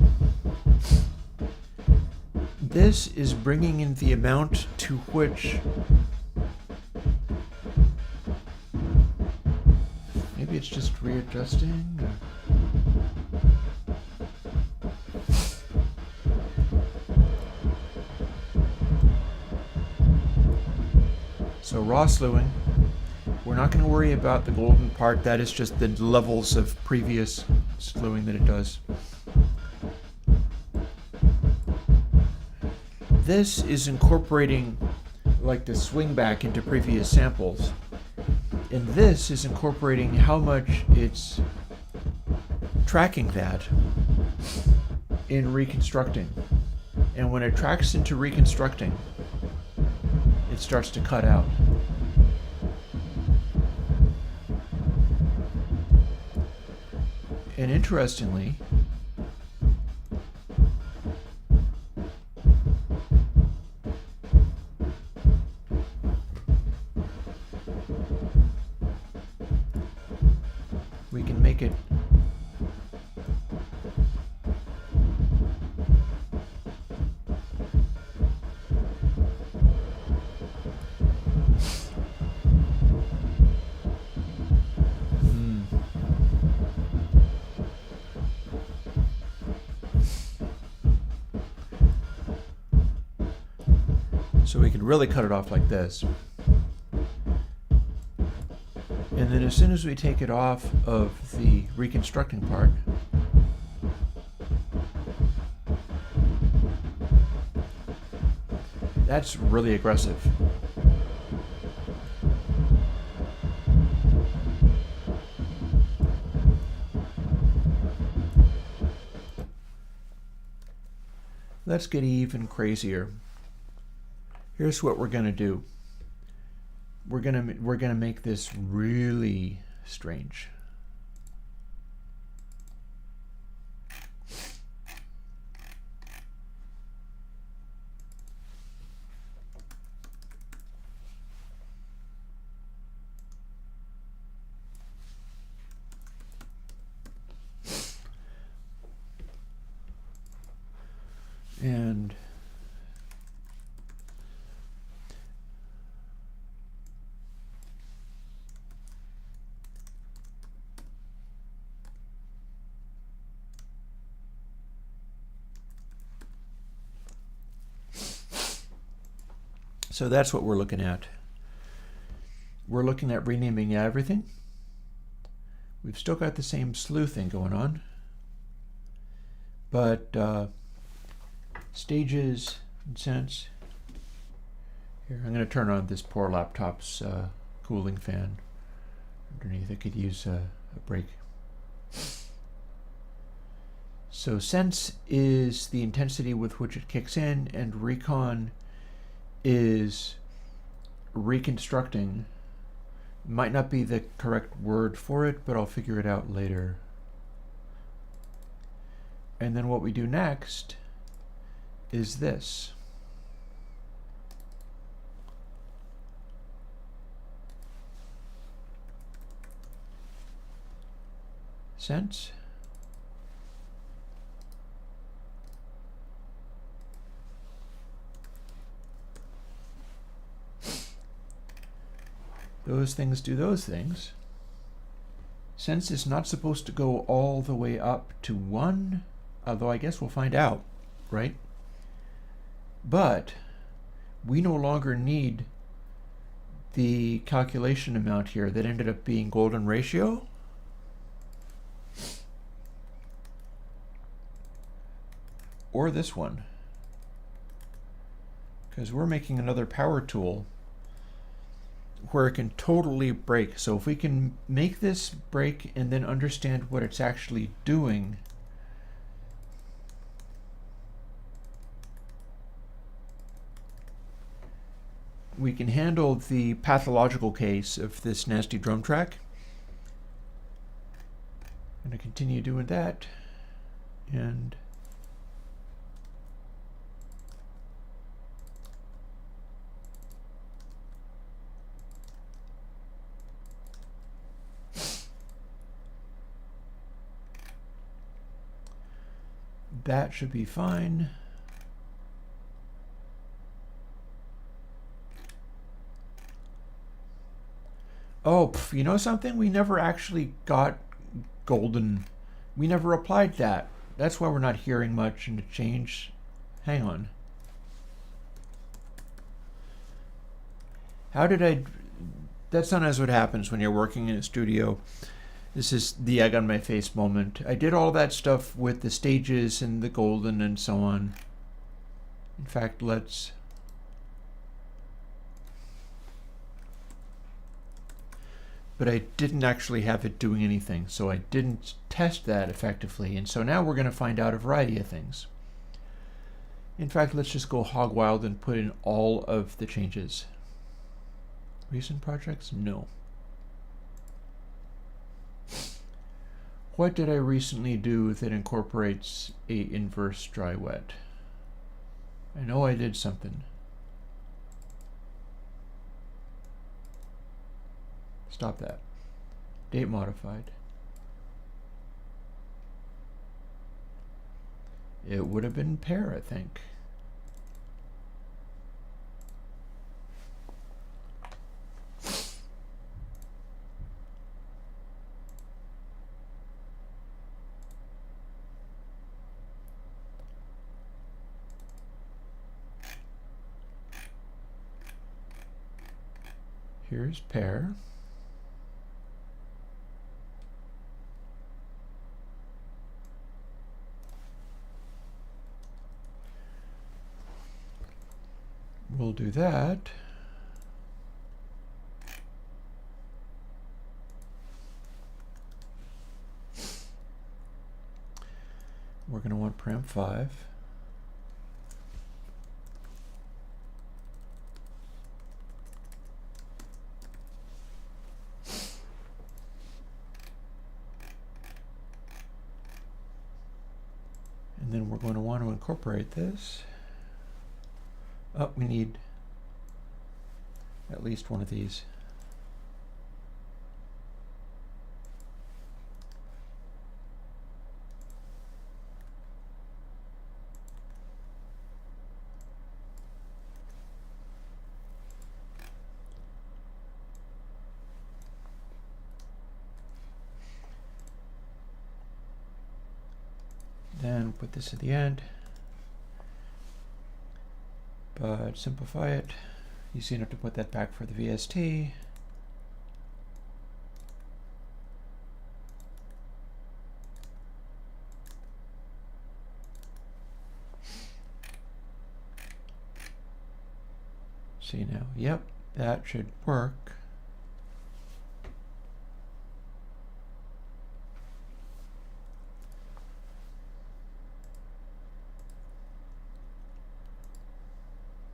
This is bringing in the amount to which maybe it's just readjusting. So raw slewing, we're not going to worry about the golden part. That is just the levels of previous slewing that it does. This is incorporating like the swing back into previous samples. And this is incorporating how much it's tracking that in reconstructing. And when it tracks into reconstructing, it starts to cut out. And interestingly, we can make it so we can really cut it off like this. And then as soon as we take it off of the reconstructing part, that's really aggressive. Let's get even crazier. Here's what we're gonna do. We're gonna make this really strange. And so that's what we're looking at. We're looking at renaming everything. We've still got the same slew thing going on, but stages and sense. Here, I'm going to turn on this poor laptop's cooling fan underneath. It could use a break. So sense is the intensity with which it kicks in, and recon is reconstructing. Might not be the correct word for it, but I'll figure it out later. And then what we do next is this. Sense. Those things do those things. Sense is not supposed to go all the way up to 1, although I guess we'll find out, right? But we no longer need the calculation amount here that ended up being golden ratio. Or this one. Because we're making another power tool where it can totally break. So if we can make this break and then understand what it's actually doing, we can handle the pathological case of this nasty drum track. I'm going to continue doing that, and that should be fine. Oh, you know something? We never actually got golden. We never applied that. That's why we're not hearing much in the change. Hang on. How did I... That's sometimes what happens when you're working in a studio. This is the egg on my face moment. I did all that stuff with the stages and the golden and so on. In fact, let's... But I didn't actually have it doing anything, so I didn't test that effectively. And so now we're going to find out a variety of things. In fact, let's just go hog wild and put in all of the changes. Recent projects? No. What did I recently do that incorporates a inverse dry wet? I know I did something. Stop that. Date modified. It would have been pair, I think. Here's pair. We'll do that. We're going to want param 5. And then we're going to want to incorporate this. Oh, we need at least one of these. Then put this at the end. But simplify it. You see enough to put that back for the VST. See now, yep, that should work.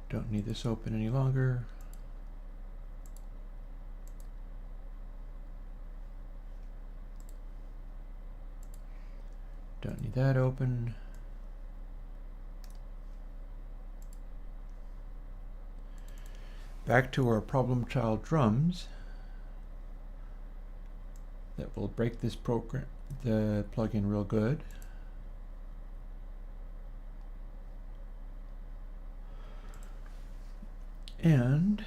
Don't need this open any longer. Don't need that open. Back to our problem child drums. That will break this program, the plugin real good. And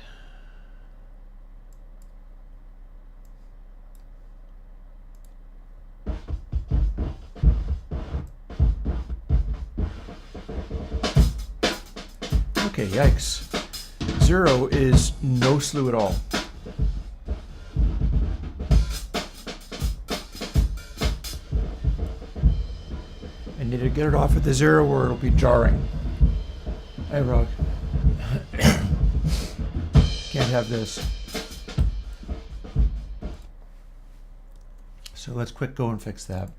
okay, yikes. 0 is no slew at all. I need to get it off at the 0 or it'll be jarring. Hey, Rog. Can't have this. So let's quick go and fix that.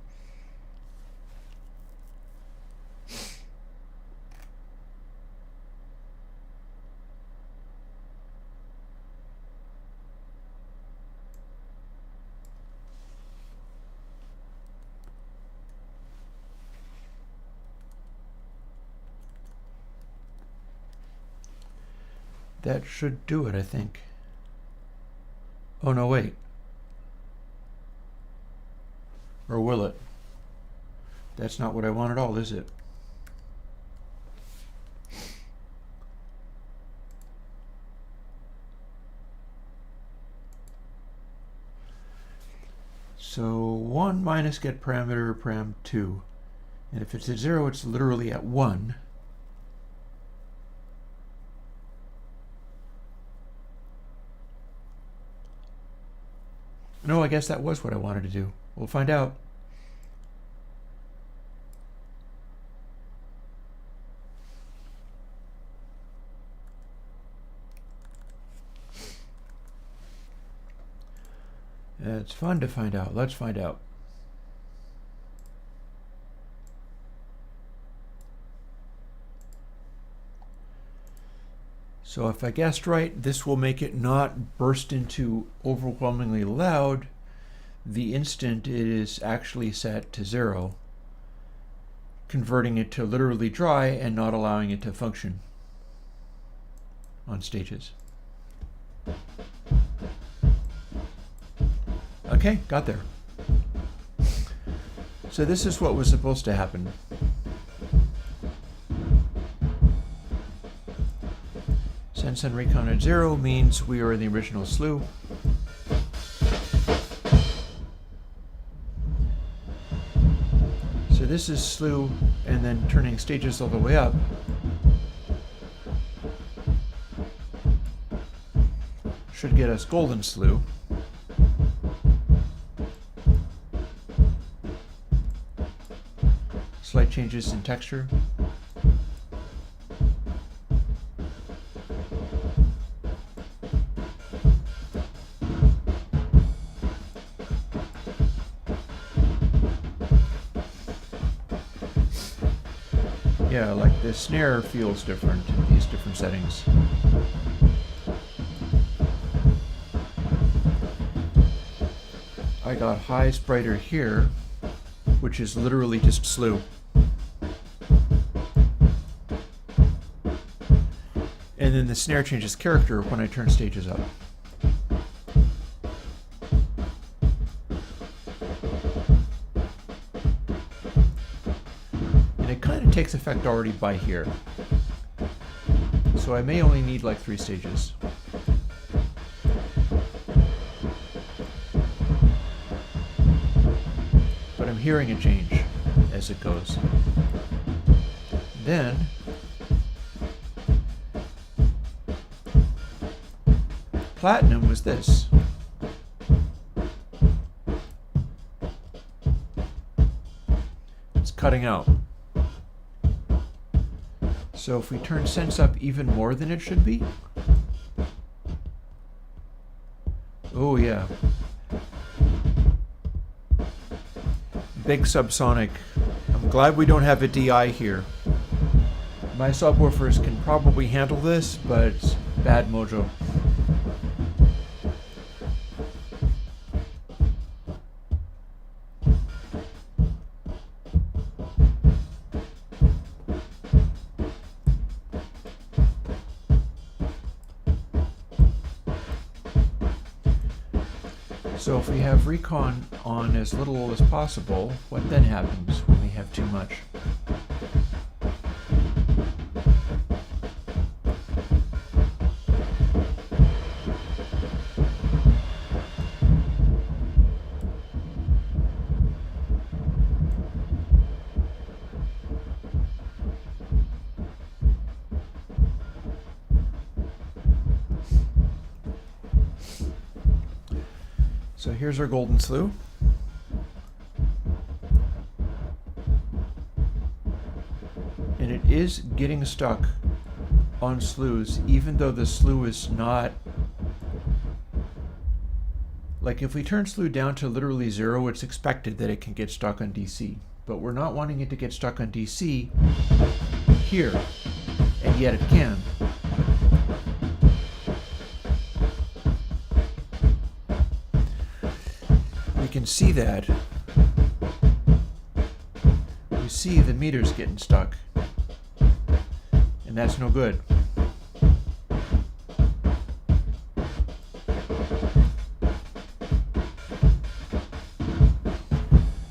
That should do it, I think. Oh, no, wait. Or will it? That's not what I want at all, is it? So 1 minus get parameter param2. And if it's at 0, it's literally at 1. No, I guess that was what I wanted to do. We'll find out. It's fun to find out. Let's find out. So if I guessed right, this will make it not burst into overwhelmingly loud the instant it is actually set to 0, converting it to literally dry and not allowing it to function on stages. Okay, got there. So this is what was supposed to happen. Sense and recon at 0 means we are in the original slew. So this is slew and then turning stages all the way up. Should get us golden slew. Slight changes in texture. Yeah, like the snare feels different in these different settings. I got high spriter here, which is literally just slew. And then the snare changes character when I turn stages up. And it kind of takes effect already by here. So I may only need like 3 stages. But I'm hearing a change as it goes. Then platinum was this. It's cutting out. So if we turn sense up even more than it should be, oh yeah, big subsonic. I'm glad we don't have a DI here. My subwoofers can probably handle this, but it's bad mojo. So if we have recon on as little as possible, what then happens when we have too much? So here's our golden slew. And it is getting stuck on slews, even though the slew is not... Like if we turn slew down to literally 0, it's expected that it can get stuck on DC. But we're not wanting it to get stuck on DC here, and yet it can. We can see that. You see the meters getting stuck, and that's no good.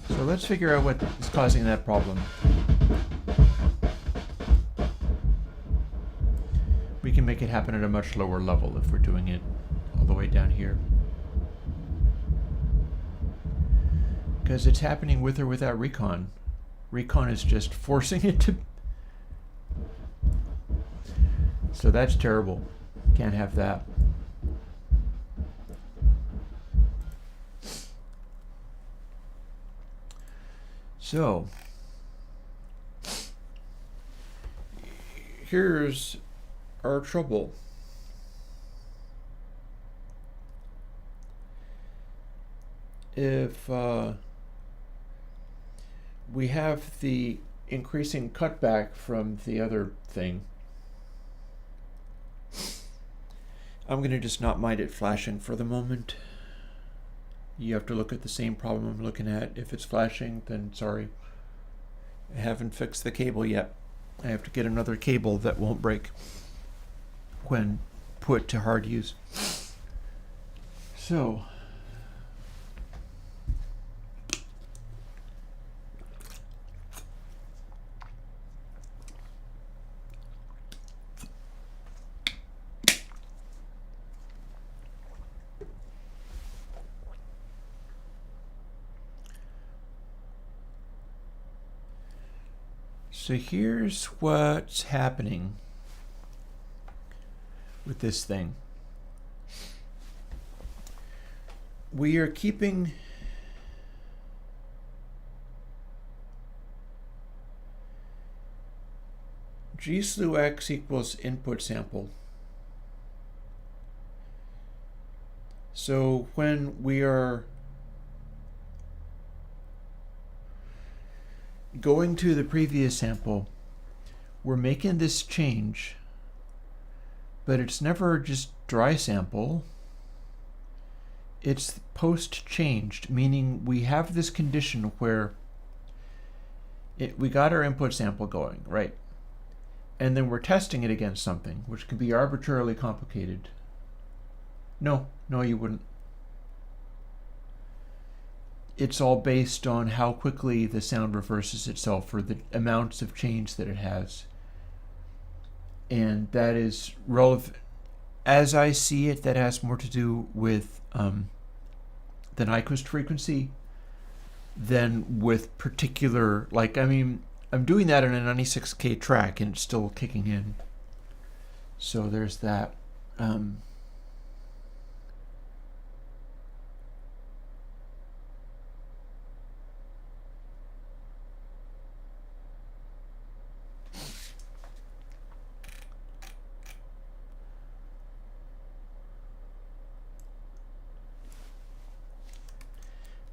So let's figure out what is causing that problem. We can make it happen at a much lower level if we're doing it all the way down here. because it's happening with or without recon. Recon is just forcing it to. So that's terrible. Can't have that. So here's our trouble. If we have the increasing cutback from the other thing, I'm going to just not mind it flashing for the moment. You have to look at the same problem I'm looking at. If it's flashing, then sorry. I haven't fixed the cable yet. I have to get another cable that won't break when put to hard use. So here's what's happening with this thing. We are keeping G slew x equals input sample. So when we are going to the previous sample, we're making this change, but it's never just dry sample. It's post changed, meaning we have this condition where we got our input sample going, right? And then we're testing it against something, which can be arbitrarily complicated. No, you wouldn't. It's all based on how quickly the sound reverses itself or the amounts of change that it has. And that is relevant. As I see it, that has more to do with the Nyquist frequency than with particular, like, I mean, I'm doing that in a 96K track and it's still kicking in. So there's that.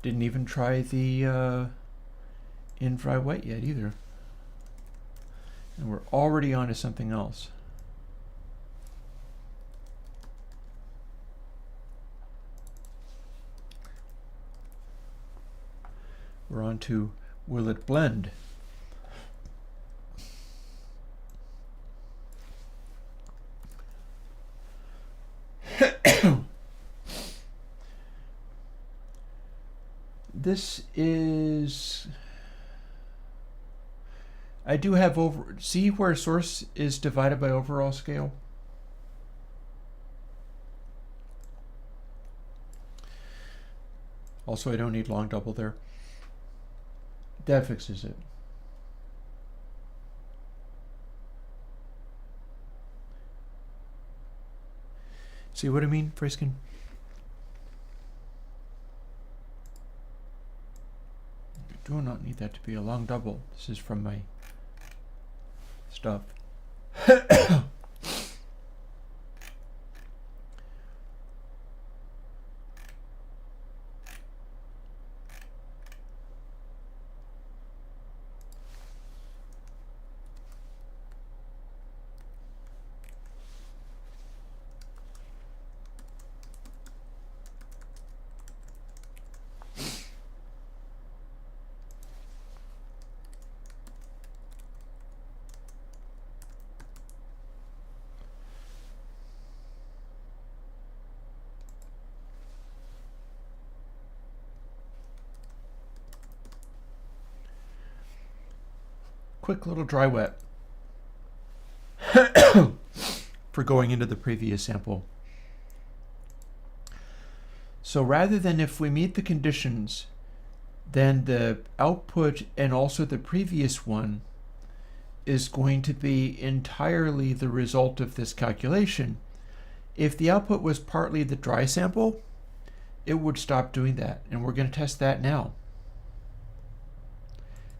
Didn't even try the in dry wet yet either. And we're already on to something else. We're on to will it blend? This is, I do have see where source is divided by overall scale? Also, I don't need long double there. That fixes it. See what I mean, Friskin? Do not need that to be a long double. This is from my stuff. Quick little dry wet for going into the previous sample. So rather than if we meet the conditions then the output and also the previous one is going to be entirely the result of this calculation. If the output was partly the dry sample, it would stop doing that, and we're going to test that now.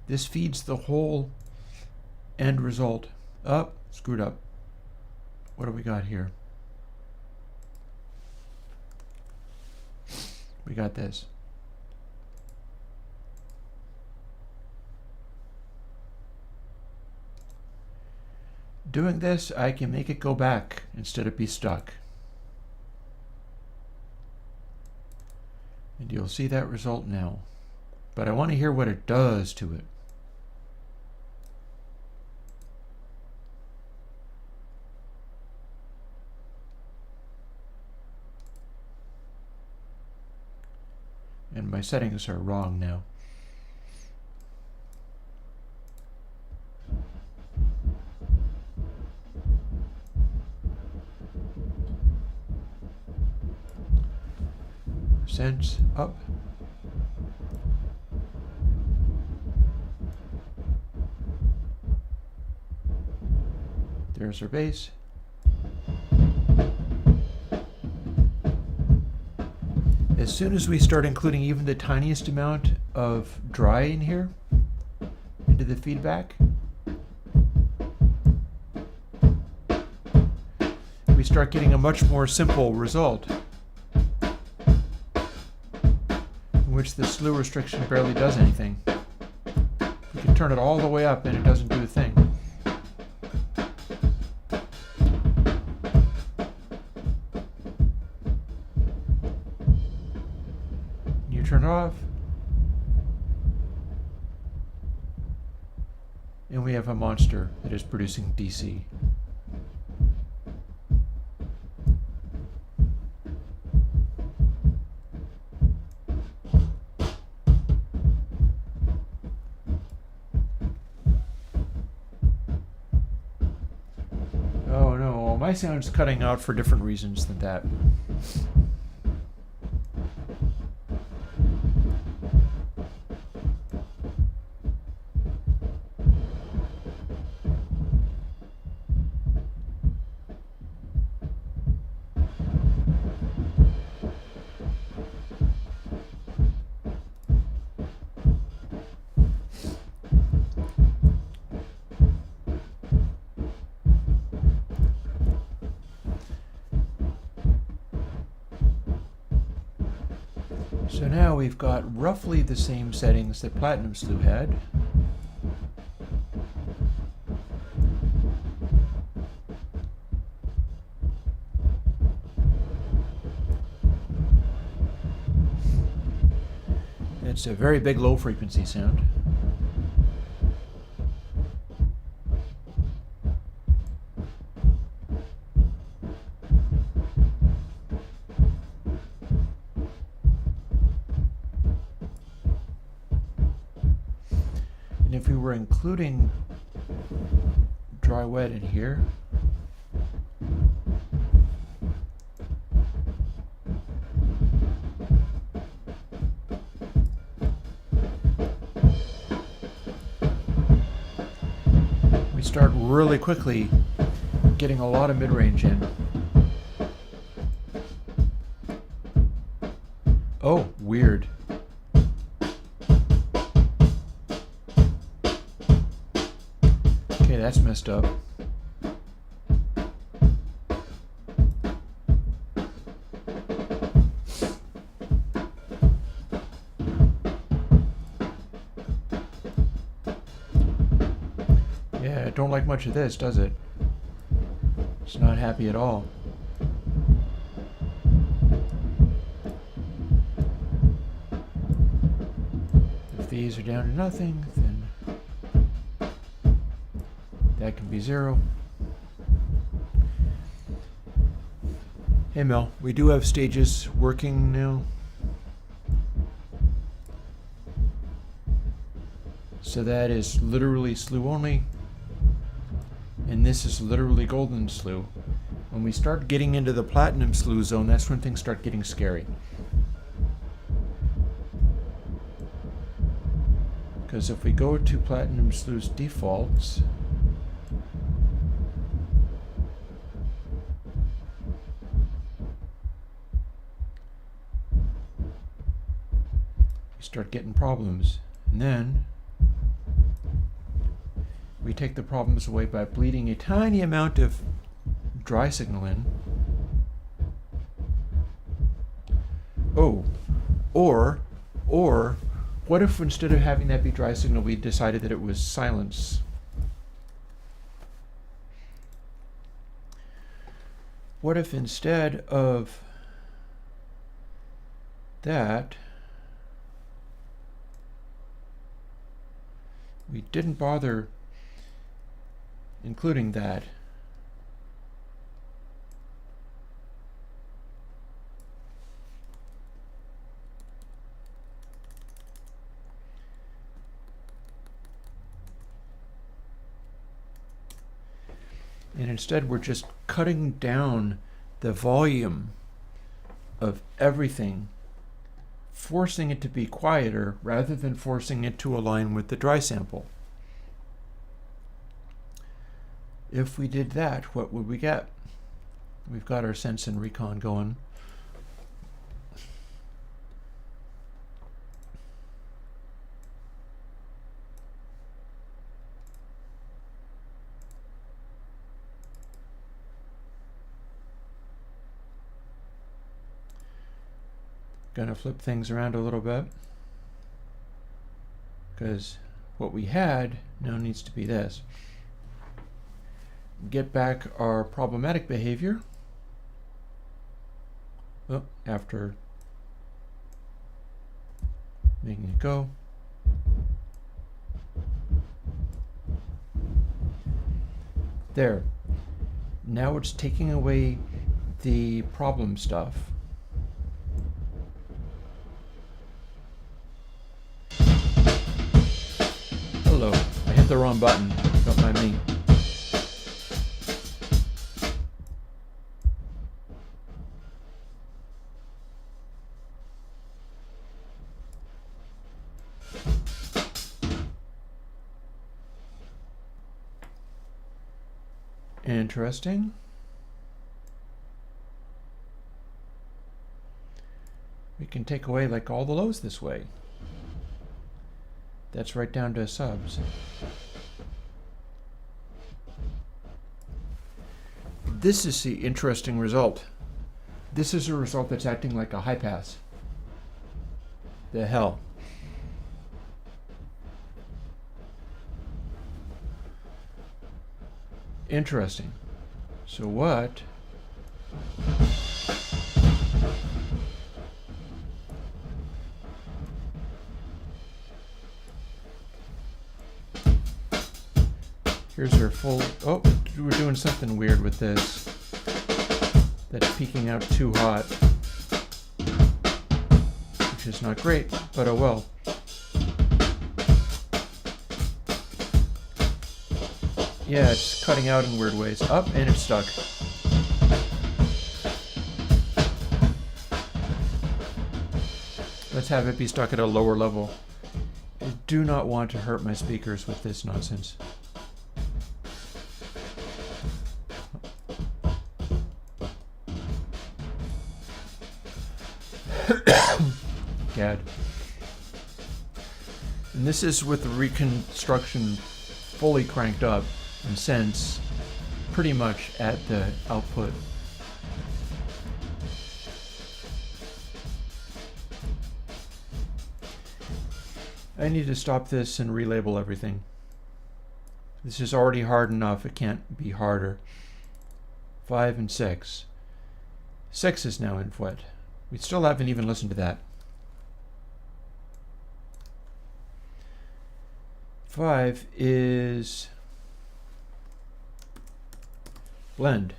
This feeds the whole end result. Up, screwed up. What do we got here? We got this. Doing this, I can make it go back instead of be stuck. And you'll see that result now. But I want to hear what it does to it. And my settings are wrong now. Sense up. There's our base. As soon as we start including even the tiniest amount of dry in here into the feedback, we start getting a much more simple result, in which the slew restriction barely does anything. You can turn it all the way up and it doesn't do a thing. You turn it off, and we have a monster that is producing DC. Oh no, my sound's cutting out for different reasons than that. So now we've got roughly the same settings that Platinum Slew had. It's a very big low frequency sound. And if we were including dry wet in here, we start really quickly getting a lot of mid-range in. Oh, weird. Okay, that's messed up. Yeah, I don't like much of this, does it? It's not happy at all. If these are down to nothing, then that can be 0. Hey Mel, we do have stages working now. So that is literally slew only. And this is literally golden slew. When we start getting into the platinum slew zone, that's when things start getting scary. Because if we go to Platinum Slew's defaults, we start getting problems. And then we take the problems away by bleeding a tiny amount of dry signal in. Oh, or what if instead of having that be dry signal, we decided that it was silence? What if instead of that, we didn't bother including that? And instead we're just cutting down the volume of everything, forcing it to be quieter rather than forcing it to align with the dry sample. If we did that, what would we get? We've got our sense and recon going. Gonna flip things around a little bit, because what we had now needs to be this. Get back our problematic behavior. Oh, after making it go. There. Now it's taking away the problem stuff. Hello, I hit the wrong button. Don't mind me. Interesting. We can take away like all the lows this way. That's right down to subs. This is the interesting result. This is a result that's acting like a high pass. The hell. Interesting. So what? Here's our full, oh, we're doing something weird with this. That's peaking out too hot. Which is not great, but oh well. Yeah, it's cutting out in weird ways. Up, and it's stuck. Let's have it be stuck at a lower level. I do not want to hurt my speakers with this nonsense. Gad. And this is with the reconstruction fully cranked up and sense pretty much at the output. I need to stop this and relabel everything. This is already hard enough, it can't be harder. 5 and 6. 6 is now in foot. We still haven't even listened to that. 5 is blend.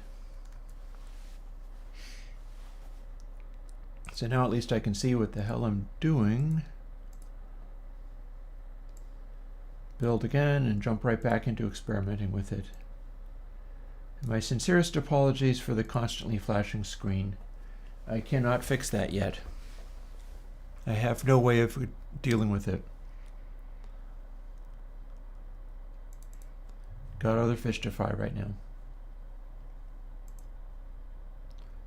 So now at least I can see what the hell I'm doing. Build again and jump right back into experimenting with it. And my sincerest apologies for the constantly flashing screen. I cannot fix that yet. I have no way of dealing with it. Got other fish to fry right now.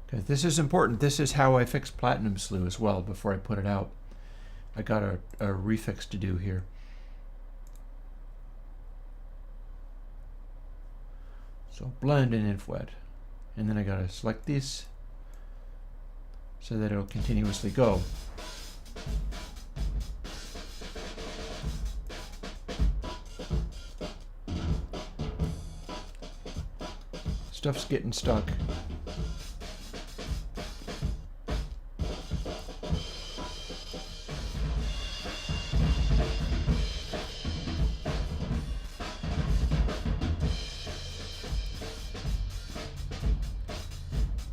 Okay, this is important. This is how I fix Platinum Slew as well before I put it out. I got a refix to do here. So blend and inf wet. And then I gotta select these so that it'll continuously go. Stuff's getting stuck.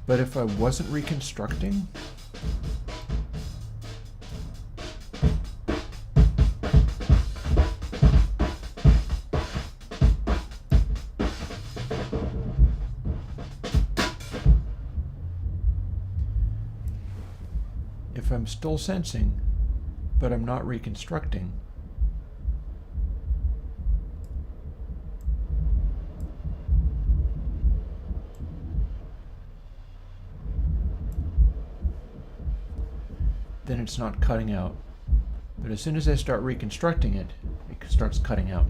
But if I wasn't reconstructing, if I'm still sensing, but I'm not reconstructing, then it's not cutting out. But as soon as I start reconstructing it, it starts cutting out.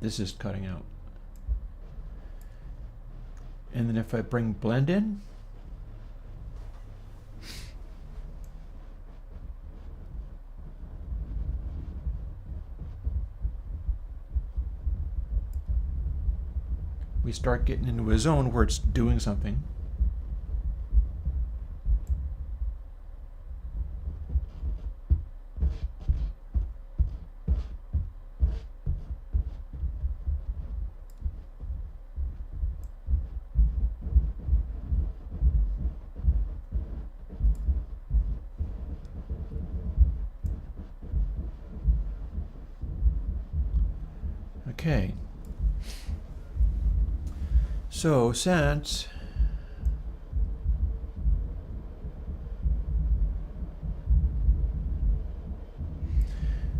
This is cutting out. And then if I bring blend in, we start getting into a zone where it's doing something. Okay, so since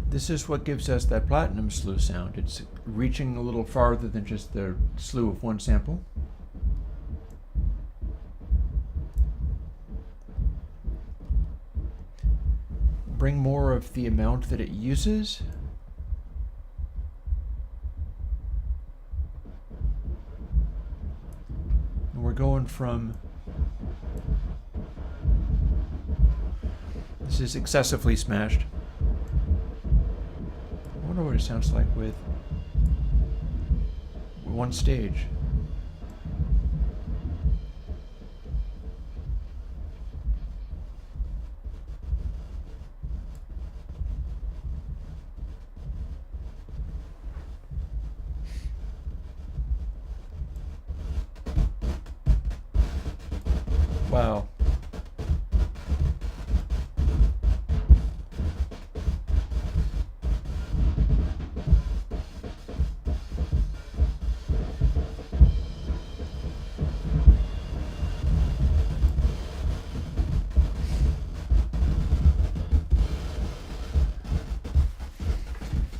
this is what gives us that platinum slew sound, it's reaching a little farther than just the slew of one sample. Bring more of the amount that it uses. We're going from, this is excessively smashed. I wonder what it sounds like with one stage. Wow.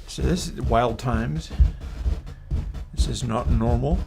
So this is wild times. This is not normal.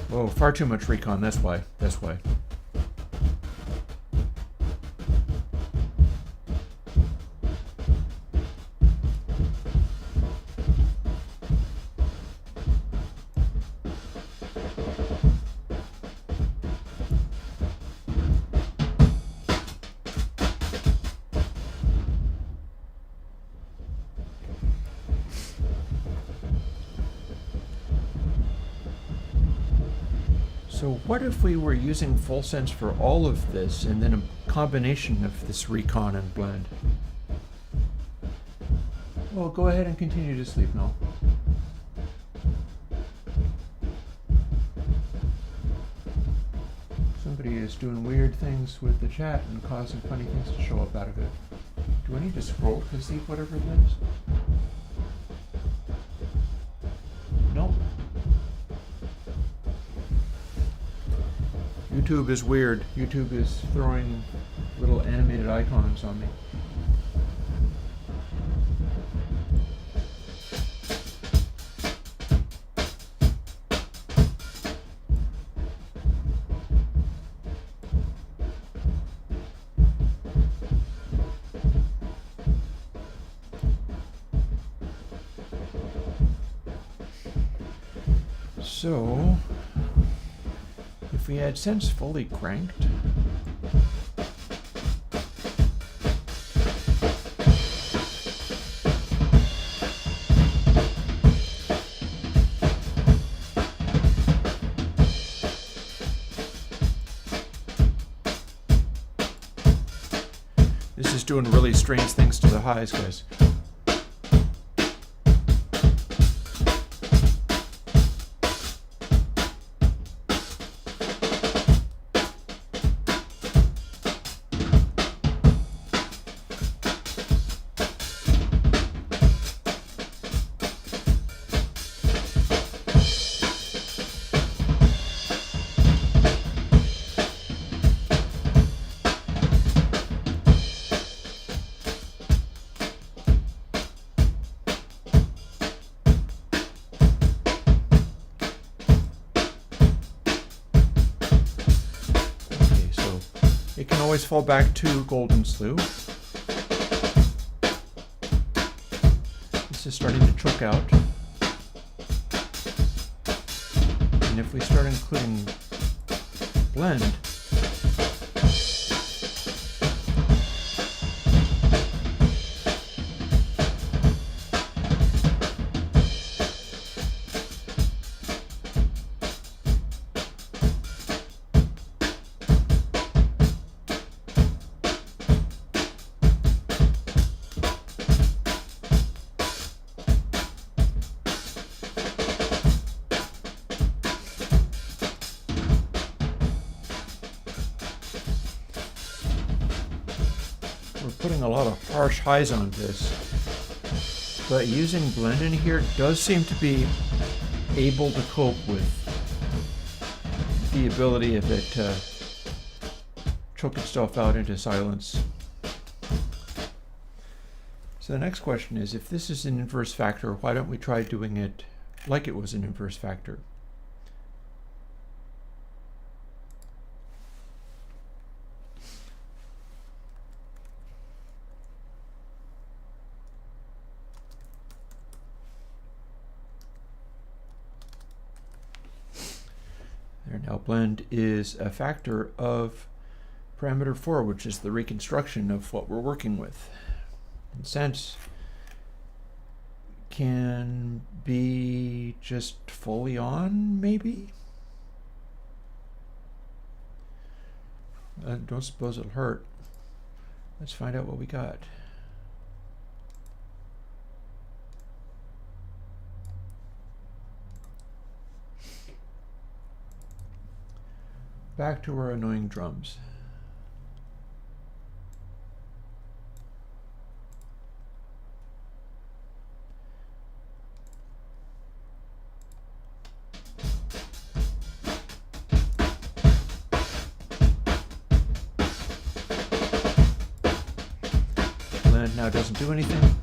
Whoa, far too much recon, that's why. That's why. So what if we were using full sense for all of this and then a combination of this recon and blend? Well, go ahead and continue to sleep now. Somebody is doing weird things with the chat and causing funny things to show up out of it. Do I need to scroll to see whatever it is? Nope. YouTube is weird. YouTube is throwing little animated icons on me. So, if we had sense fully cranked, this is doing really strange things to the highs, guys. It can always fall back to golden slew. This is starting to choke out. And if we start including blend, we're putting a lot of harsh highs on this, but using blend in here does seem to be able to cope with the ability of it to choke itself out into silence. So the next question is, if this is an inverse factor, why don't we try doing it like it was an inverse factor? There, now blend is a factor of parameter 4, which is the reconstruction of what we're working with. And sense can be just fully on, maybe? I don't suppose it'll hurt. Let's find out what we got. Back to our annoying drums. Blend now doesn't do anything.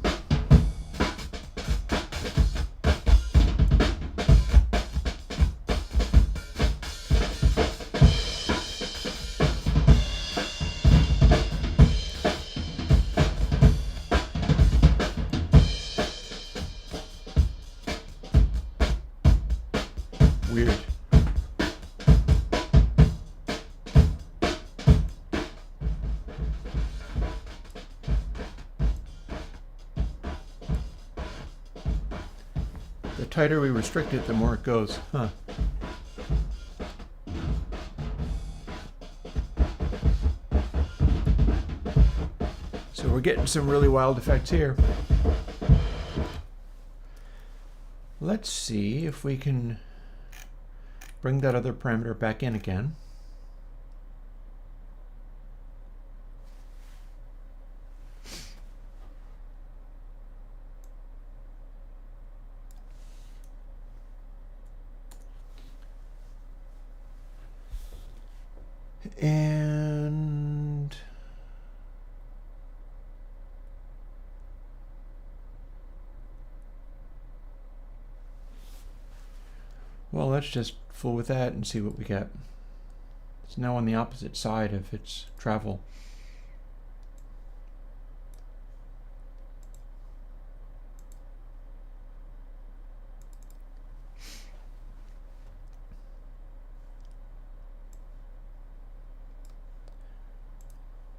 Weird. The tighter we restrict it, the more it goes. Huh. So we're getting some really wild effects here. Let's see if we can bring that other parameter back in again. And well, let's just fool with that and see what we get. It's now on the opposite side of its travel.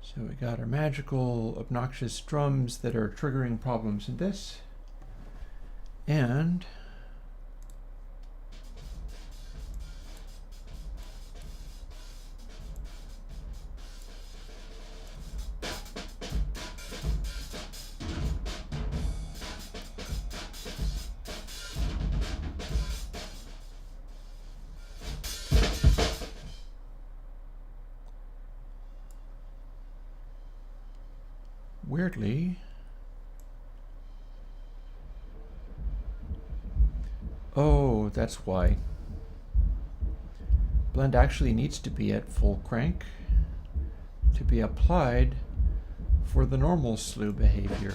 So we got our magical, obnoxious drums that are triggering problems in this. And weirdly, oh, that's why. Blend actually needs to be at full crank to be applied for the normal slew behavior.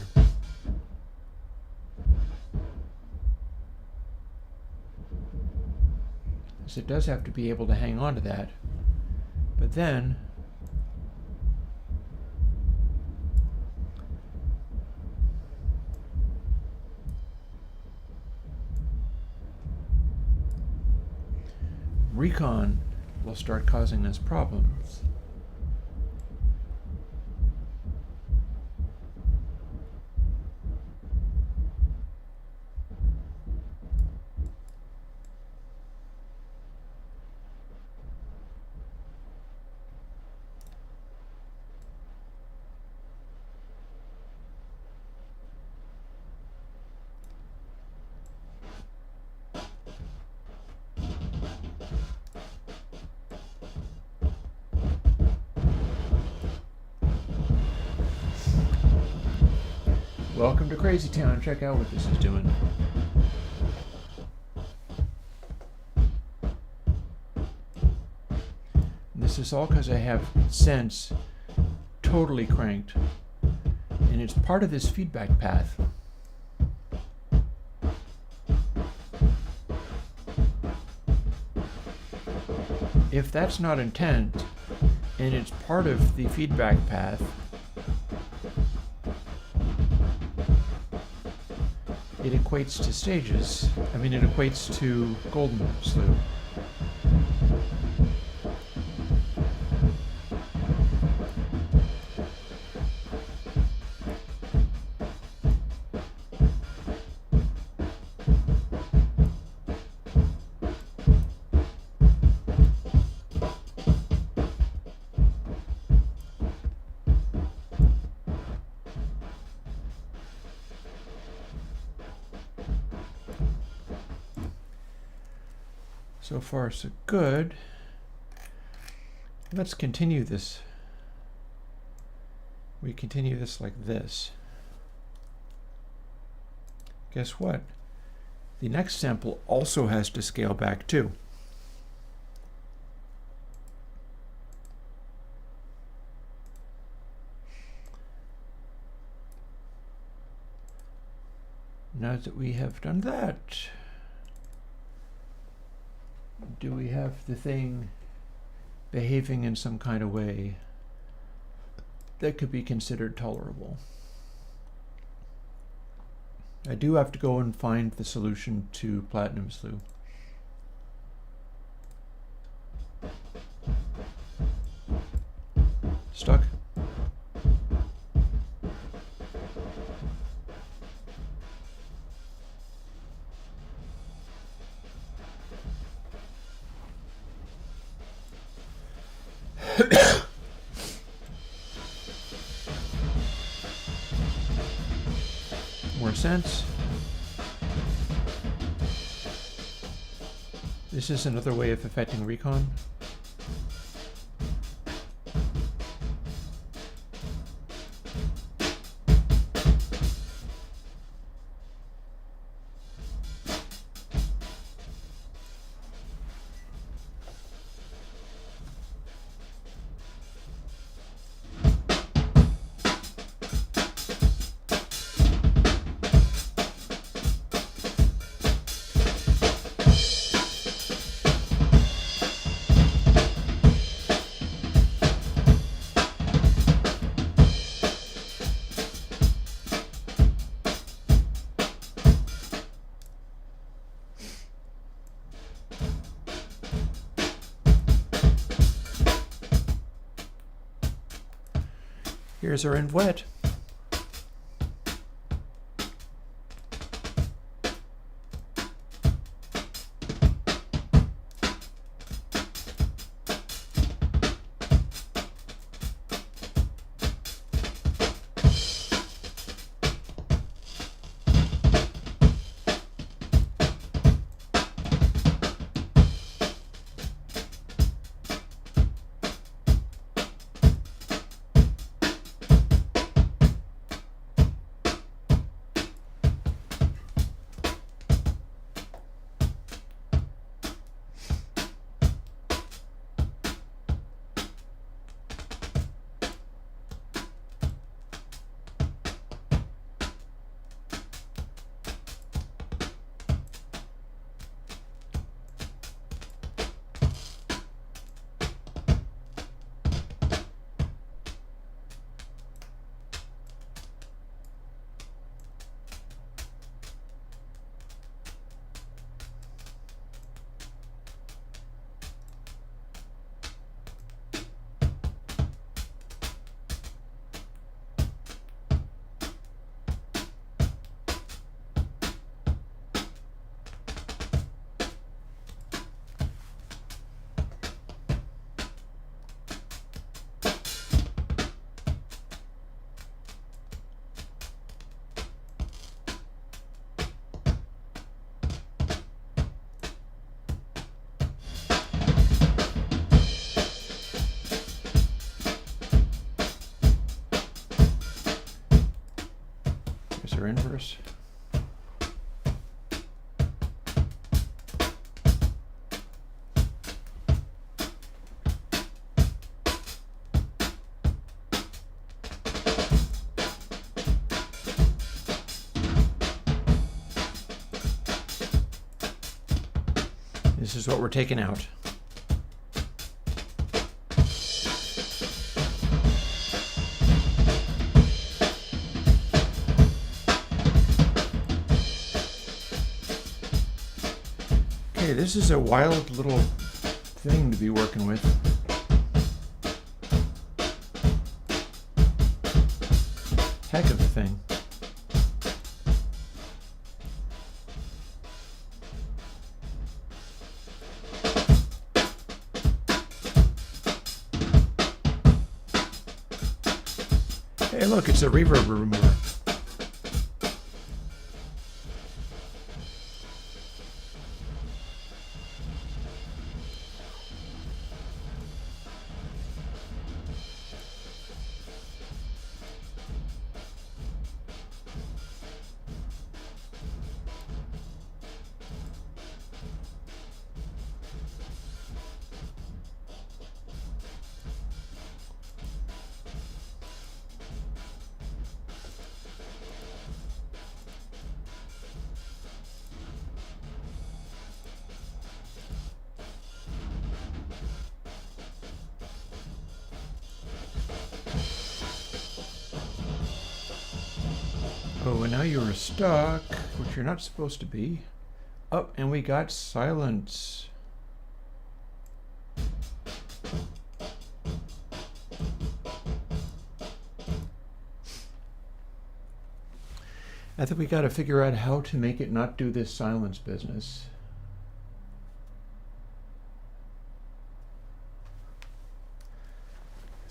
So it does have to be able to hang on to that. But then recon will start causing us problems. Welcome to Crazy Town. Check out what this is doing. This is all because I have sense totally cranked, and it's part of this feedback path. If that's not intent, and it's part of the feedback path, it equates to stages. I mean, it equates to golden slew. So far, so good. Let's continue this. We continue this like this. Guess what? The next sample also has to scale back too. Now that we have done that, do we have the thing behaving in some kind of way that could be considered tolerable? I do have to go and find the solution to platinum slew. Stuck? More sense. This is another way of affecting recon. Here's our end wet. Here's our inverse. This is what we're taking out. Okay, this is a wild little thing to be working with. Heck of a thing. Hey, look, it's a reverb remover. Oh, and now you're stuck, which you're not supposed to be. Oh, and we got silence. I think we got to figure out how to make it not do this silence business.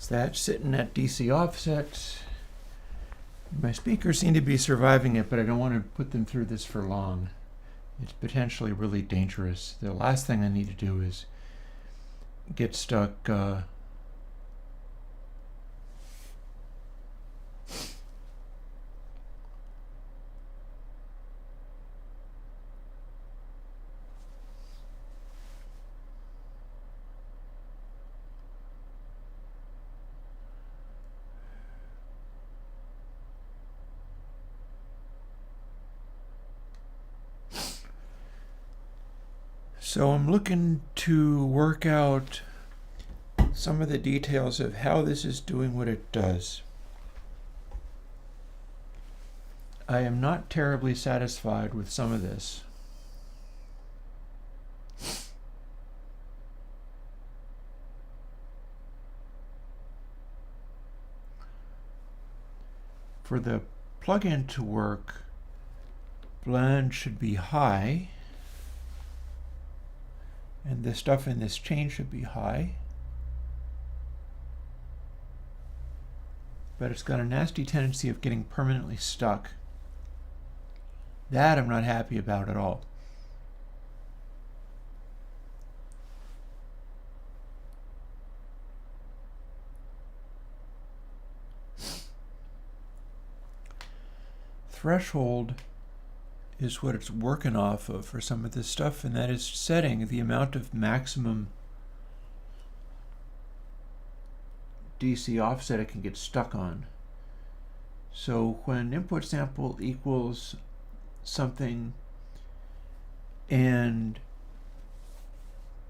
Is that sitting at DC offset? My speakers seem to be surviving it, but I don't want to put them through this for long. it's potentially really dangerous. The last thing I need to do is get stuck So I'm looking to work out some of the details of how this is doing what it does. I am not terribly satisfied with some of this. For the plugin to work, blend should be high, and the stuff in this chain should be high. But it's got a nasty tendency of getting permanently stuck. That I'm not happy about at all. Threshold is what it's working off of for some of this stuff, and that is setting the amount of maximum DC offset it can get stuck on. So when input sample equals something and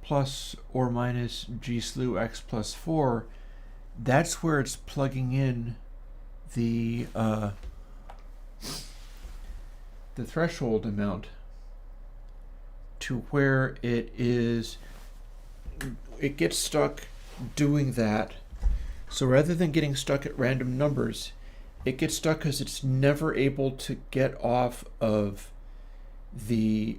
plus or minus g slew x plus 4, that's where it's plugging in the threshold amount to where it gets stuck doing that. So rather than getting stuck at random numbers, it gets stuck because it's never able to get off of the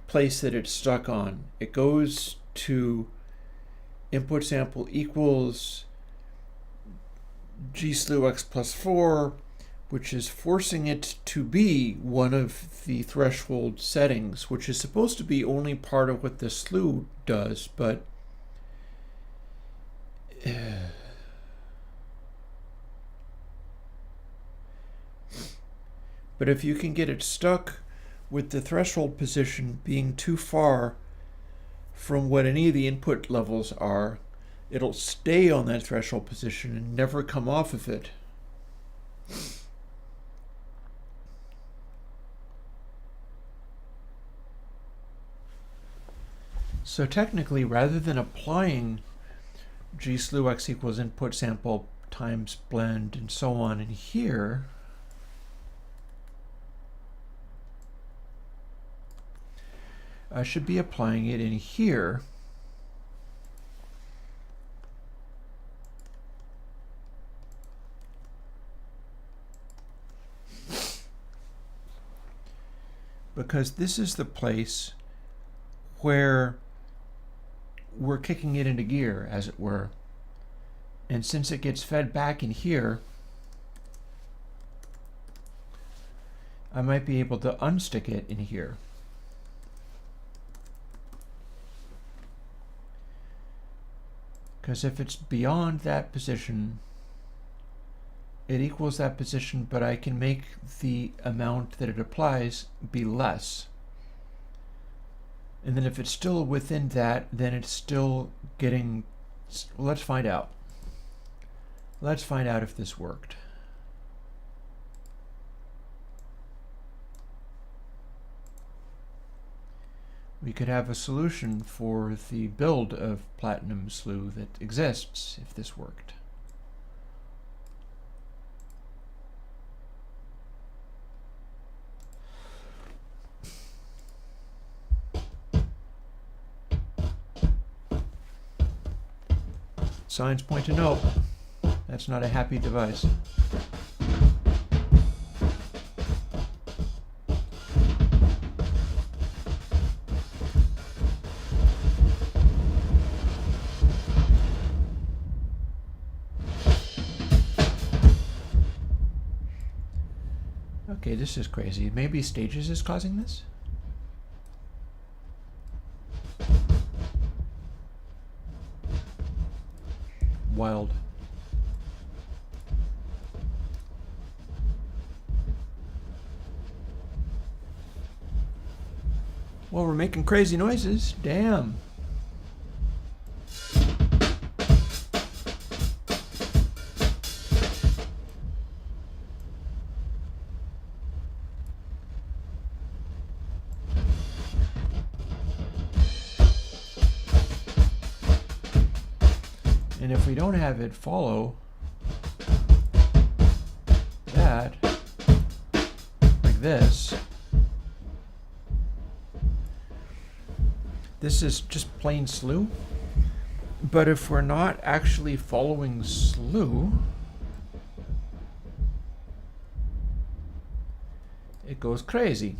place that it's stuck on. It goes to input sample equals g slew x plus 4, which is forcing it to be one of the threshold settings, which is supposed to be only part of what the slew does, but if you can get it stuck with the threshold position being too far from what any of the input levels are, it'll stay on that threshold position and never come off of it. So technically, rather than applying g slew x equals input sample times blend and so on in here, I should be applying it in here. Because this is the place where we're kicking it into gear, as it were. And since it gets fed back in here, I might be able to unstick it in here. Because if it's beyond that position, it equals that position, but I can make the amount that it applies be less. And then if it's still within that, then it's still getting... Well, let's find out. Let's find out if this worked. We could have a solution for the build of Platinum Slew that exists if this worked. Signs point to no. That's not a happy device. Okay, this is crazy. Maybe stages is causing this? Wild. Well, we're making crazy noises. Damn. And if we don't have it follow that, like this is just plain slew. But if we're not actually following slew, it goes crazy.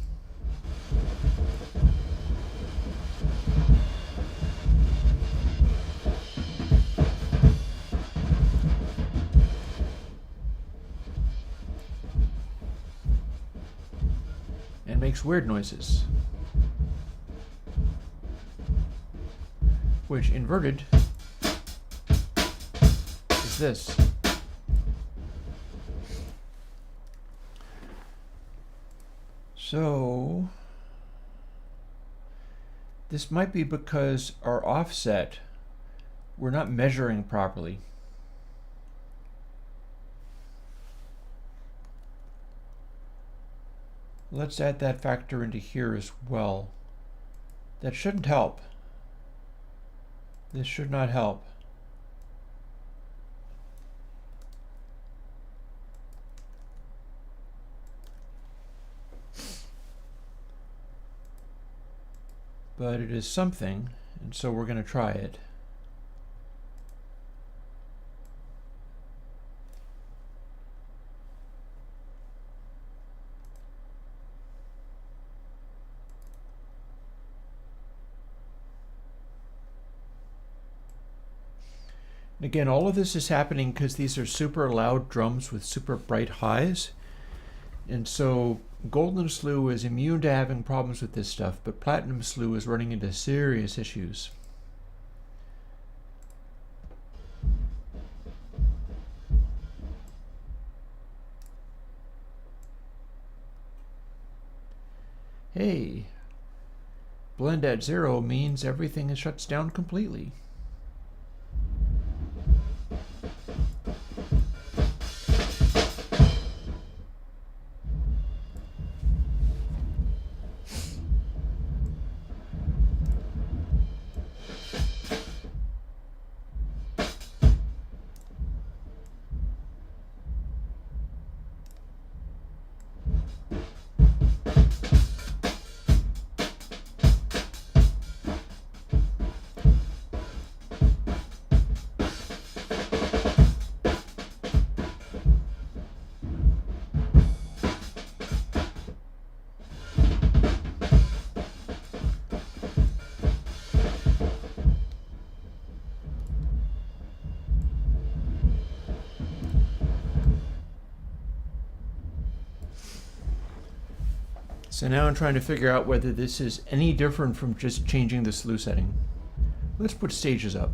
And makes weird noises. Which, inverted, is this. So, this might be because our offset, we're not measuring properly. Let's add that factor into here as well. That shouldn't help. This should not help. But it is something, and so we're going to try it. And again, all of this is happening because these are super loud drums with super bright highs. And so Golden Slew is immune to having problems with this stuff, but Platinum Slew is running into serious issues. Hey, blend at 0 means everything shuts down completely. So now I'm trying to figure out whether this is any different from just changing the slew setting. Let's put stages up.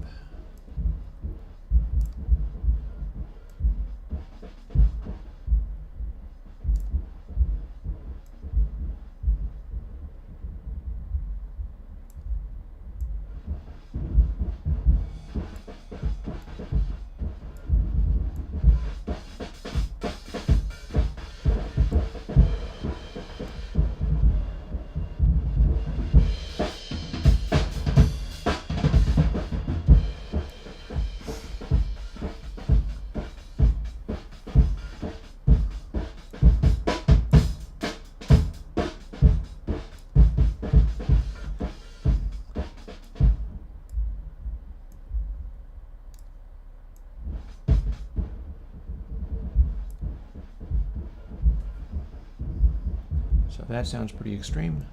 So that sounds pretty extreme.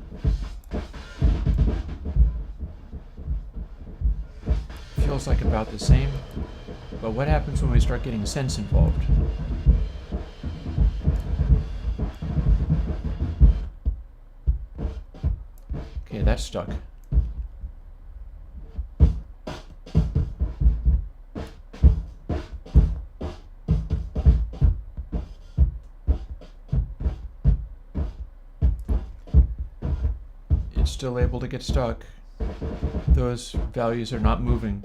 Feels like about the same, but what happens when we start getting sense involved? that's stuck. It's still able to get stuck. Those values are not moving.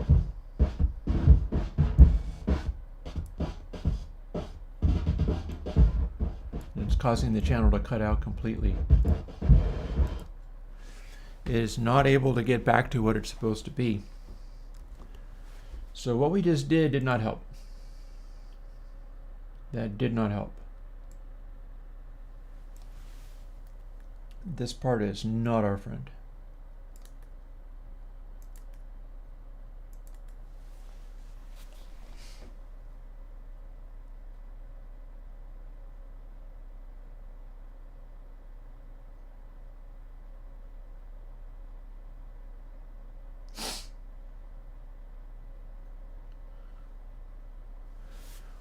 It's causing the channel to cut out completely. It is not able to get back to what it's supposed to be. So what we just did not help. That did not help. This part is not our friend.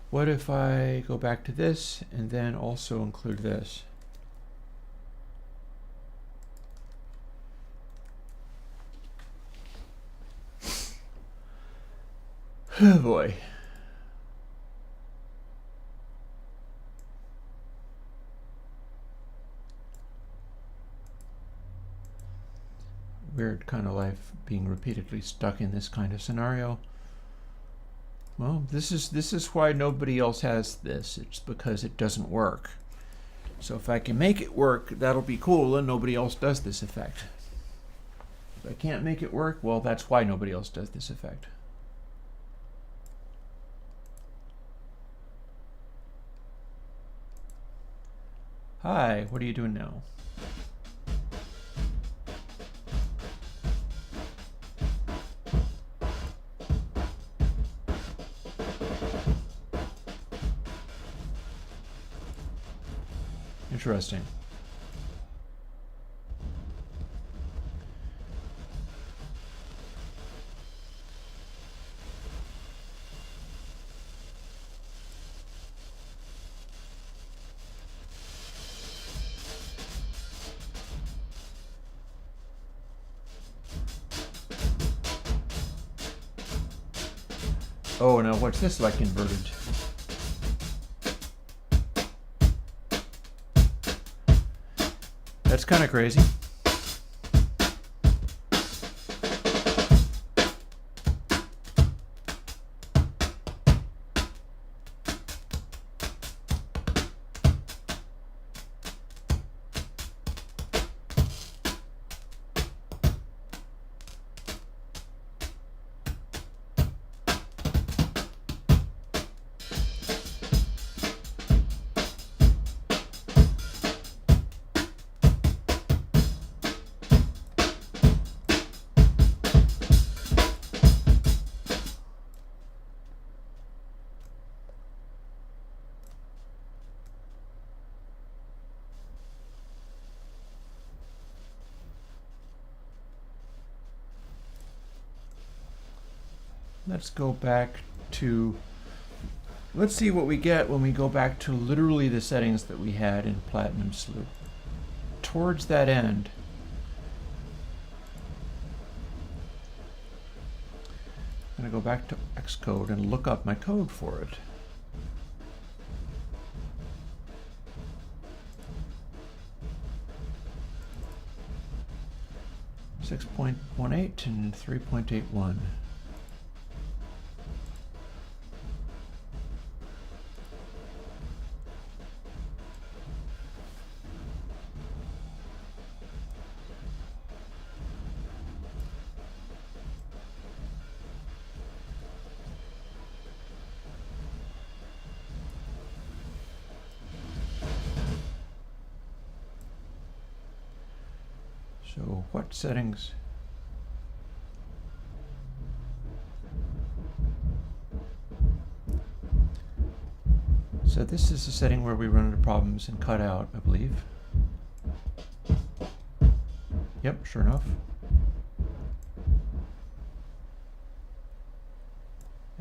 What if I go back to this and then also include this? Oh boy. Weird kind of life being repeatedly stuck in this kind of scenario. Well, this is why nobody else has this. It's because it doesn't work. So if I can make it work, that'll be cool, and nobody else does this effect. If I can't make it work, well, that's why nobody else does this effect. Hi, what are you doing now? Interesting. Oh, now what's this like inverted? That's kind of crazy. Let's go back to, let's see what we get when we go back to literally the settings that we had in Platinum Slew. Towards that end, I'm going to go back to Xcode and look up my code for it. .18 and 3.81. So what settings? So this is the setting where we run into problems and cut out, I believe. Yep, sure enough.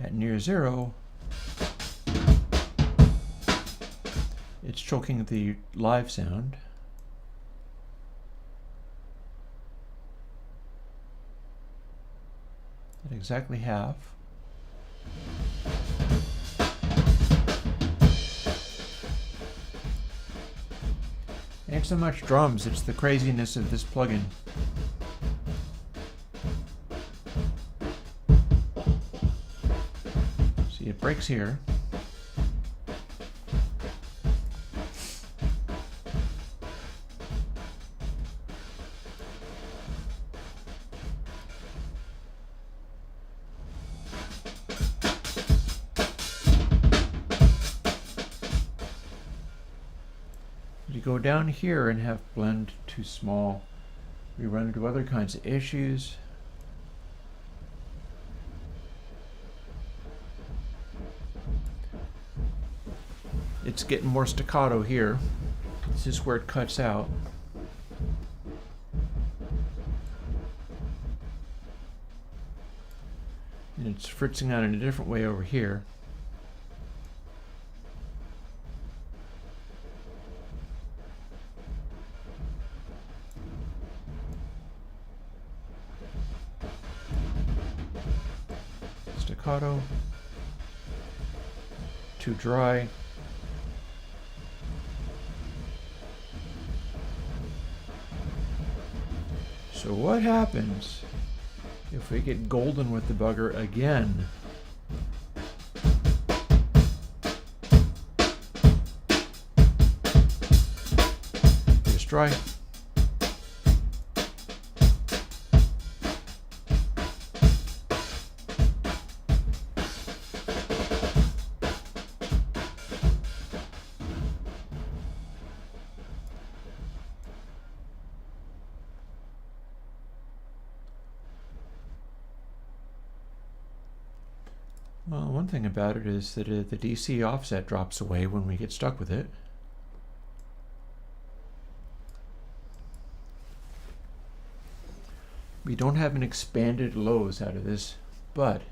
At near zero, it's choking the live sound. at exactly half. Ain't so much drums, it's the craziness of this plugin. See, it breaks here. You go down here and have blend too small. We run into other kinds of issues. It's getting more staccato here. This is where it cuts out. And it's fritzing out in a different way over here. Staccato, too dry. So what happens if we get golden with debugger again? Just try. Well, one thing about it is that the DC offset drops away when we get stuck with it. We don't have an expanded lows out of this, but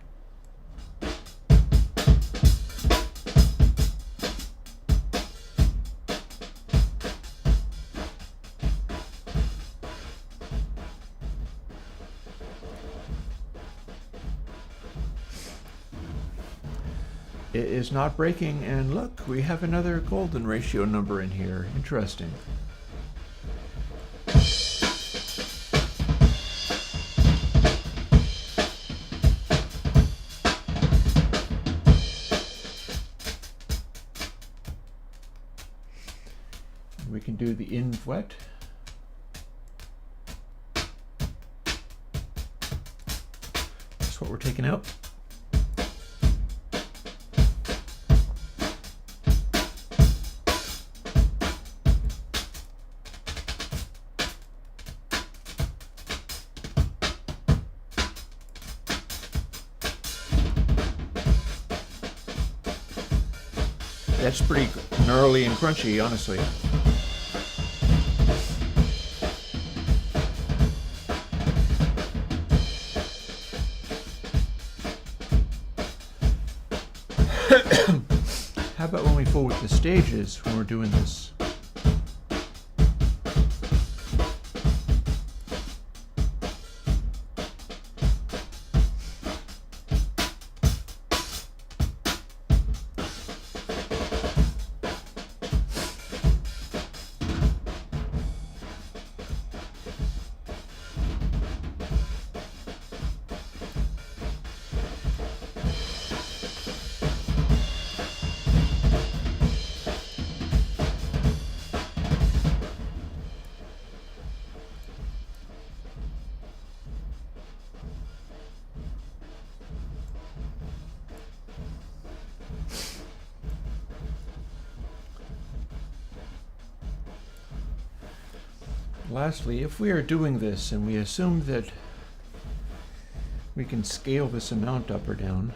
it is not breaking, and look, we have another golden ratio number in here. Interesting. We can do the in wet. That's what we're taking out. That's pretty gnarly and crunchy, honestly. How about when we fool with the stages when we're doing this? Lastly, if we are doing this and we assume that we can scale this amount up or down,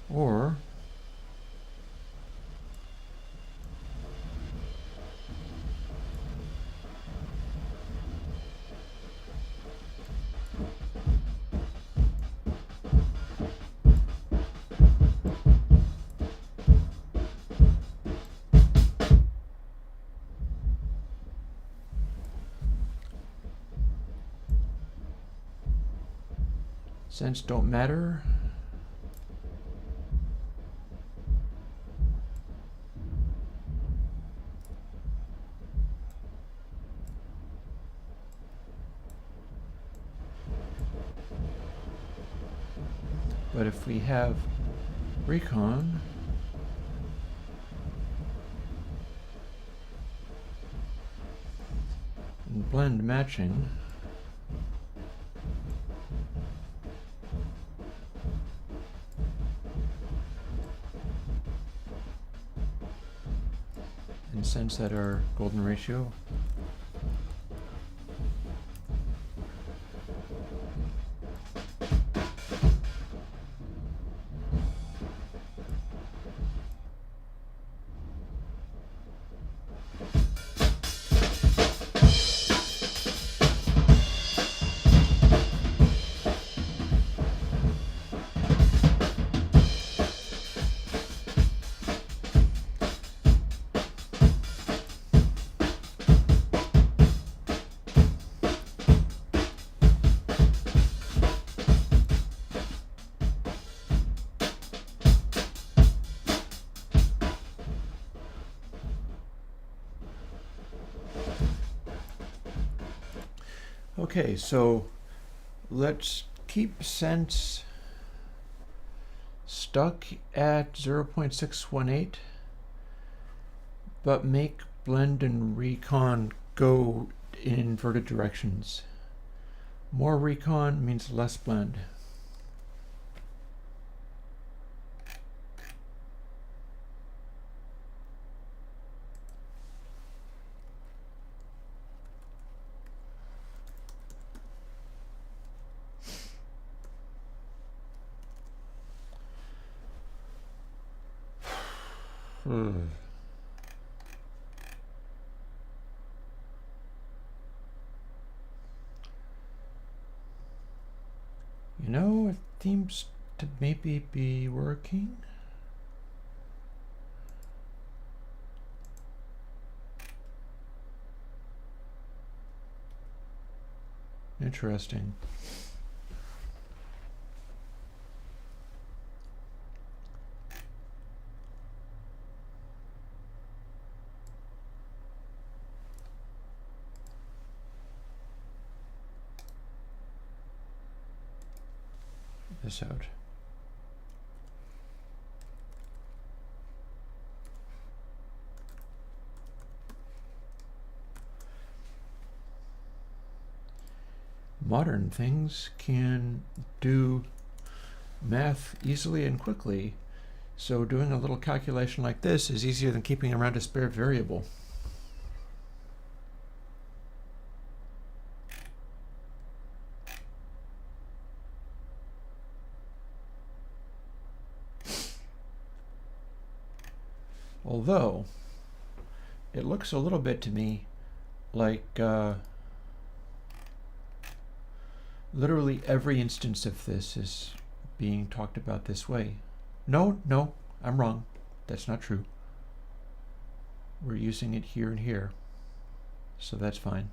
or Scents don't matter. But if we have recon, and blend matching, and sense that our golden ratio, okay, so let's keep sense stuck at 0.618, but make blend and recon go in inverted directions. More recon means less blend. You know, it seems to maybe be working. Interesting. This out. Modern things can do math easily and quickly, so doing a little calculation like this is easier than keeping around a spare variable. Although, it looks a little bit to me like literally every instance of this is being talked about this way. No, I'm wrong. That's not true. We're using it here and here, so that's fine.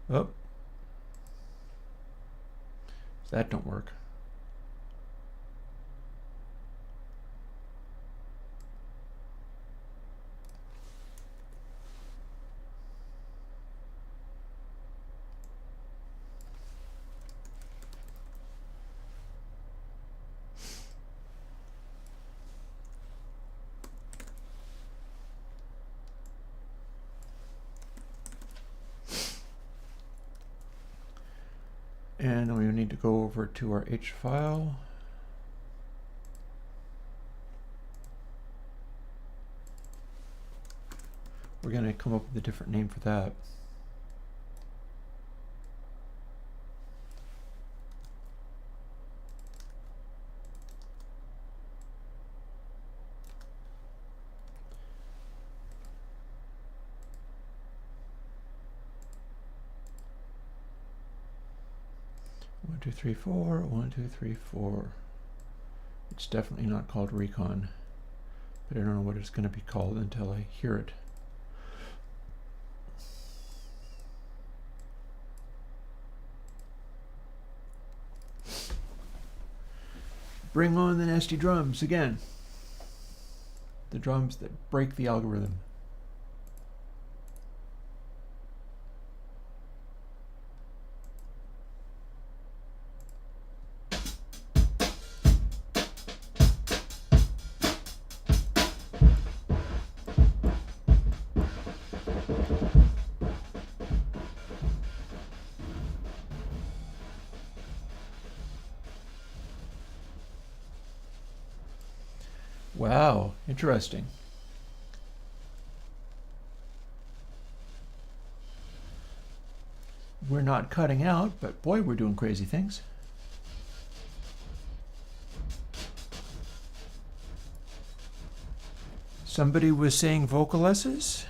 Oh, that don't work. And we need to go over to our H file. We're going to come up with a different name for that. 1, 2, 3, 4, 1, 2, 3, 4. It's definitely not called recon, but I don't know what it's going to be called until I hear it. Bring on the nasty drums again. The drums that break the algorithm. Wow, interesting. We're not cutting out, but boy, we're doing crazy things. Somebody was saying vocal S's?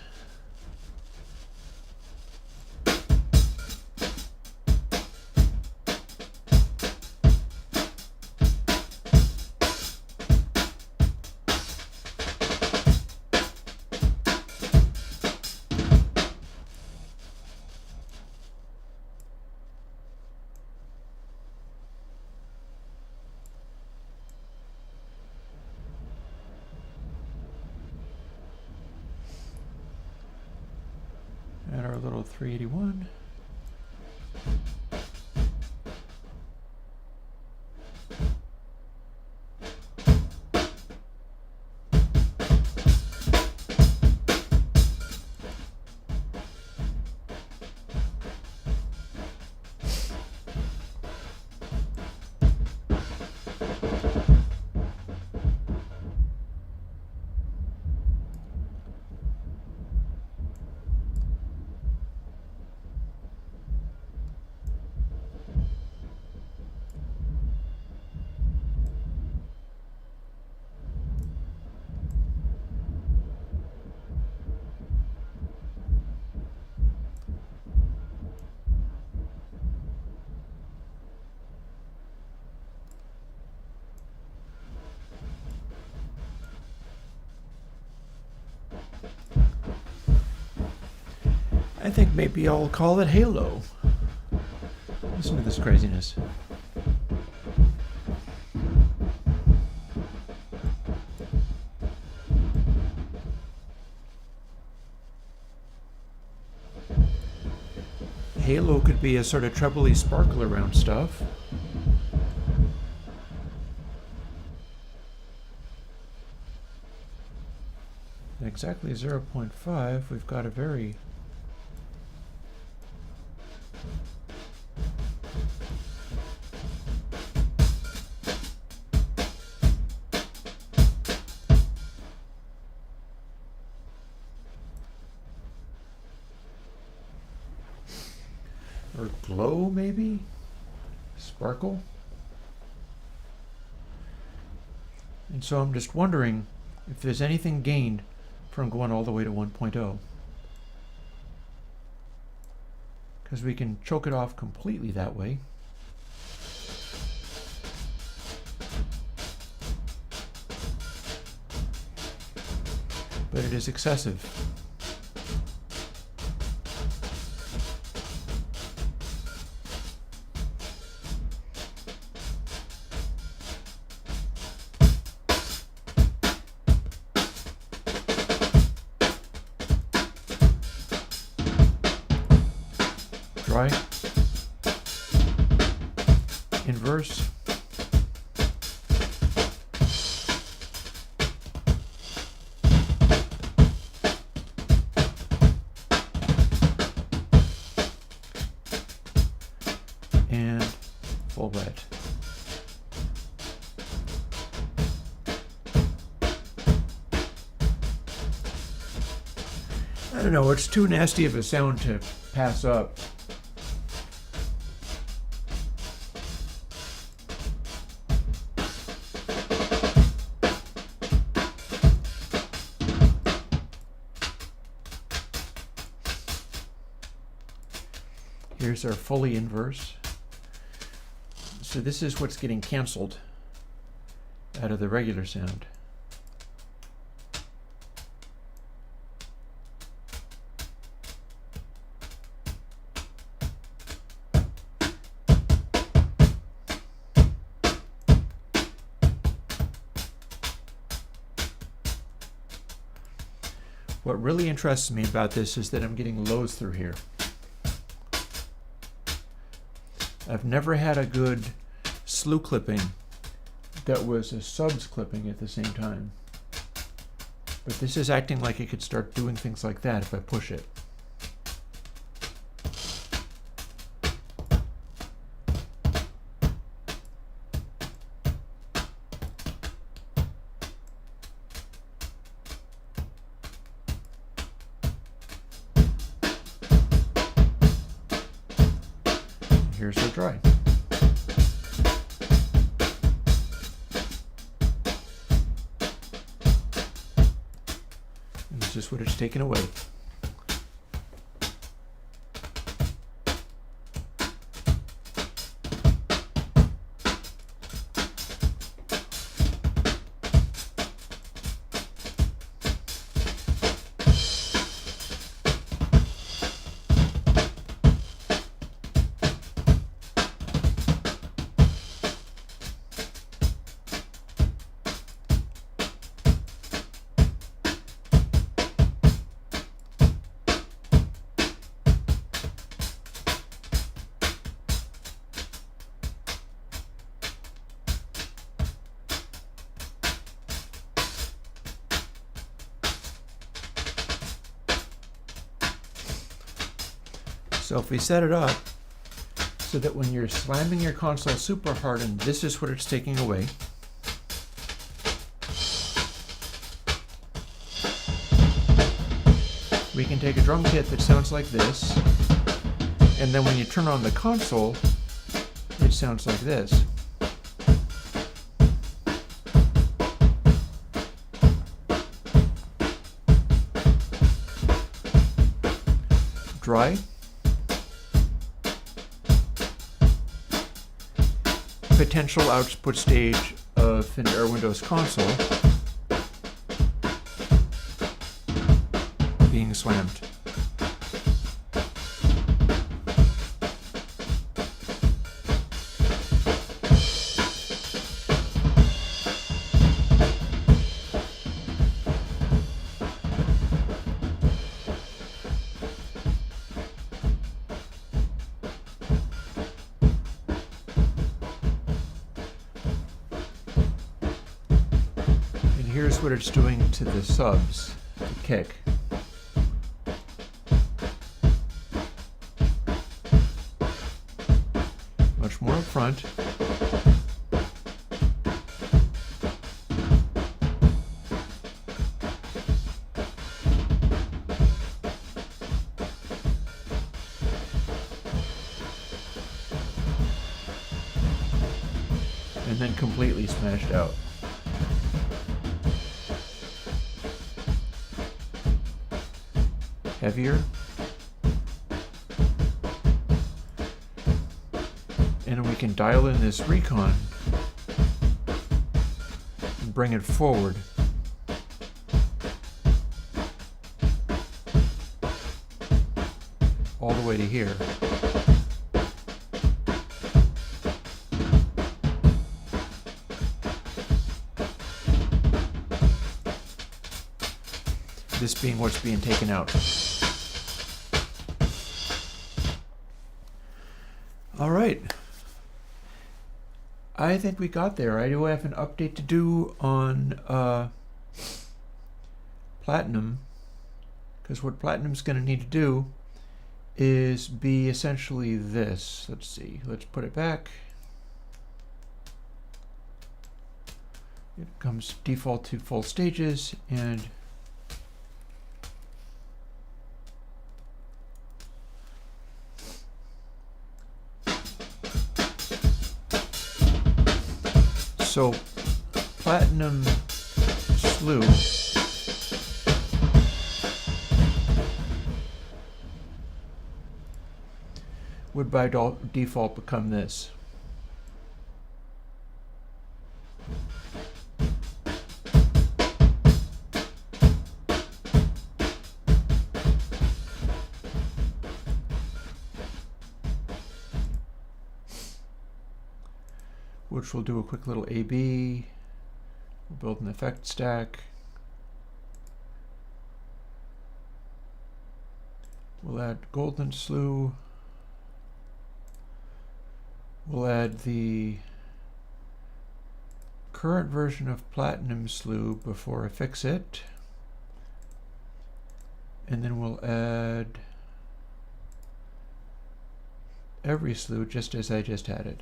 And our little 381. I think maybe I'll call it Halo. Listen to this craziness. Halo could be a sort of trebly sparkle around stuff. At exactly 0.5, we've got a very or glow, maybe? Sparkle? And so I'm just wondering if there's anything gained from going all the way to 1.0. Because we can choke it off completely that way. But it is excessive. Dry, inverse, and full wet. I don't know, it's too nasty of a sound to pass up. Here's our fully inverse. So this is what's getting canceled out of the regular sound. What really interests me about this is that I'm getting lows through here. I've never had a good slew clipping that was a subs clipping at the same time. But this is acting like it could start doing things like that if I push it. Here's the dry. And this is what it's taken away. So if we set it up so that when you're slamming your console super hard, and this is what it's taking away. We can take a drum kit that sounds like this, and then when you turn on the console, it sounds like this. Dry. Potential output stage of an Airwindows console being slammed. Here's what it's doing to the subs, the kick. Much more up front. And then completely smashed out. Heavier, and we can dial in this recon and bring it forward. All the way to here. This being what's being taken out. All right. I think we got there. I do have an update to do on Platinum, because what Platinum's going to need to do is be essentially this. Let's see. Let's put it back. It comes default to full stages, and so Platinum slew would by default become this. which we'll do a quick little A/B. We'll build an effect stack. We'll add golden slew. We'll add the current version of platinum slew before I fix it. And then we'll add every slew just as I just had it.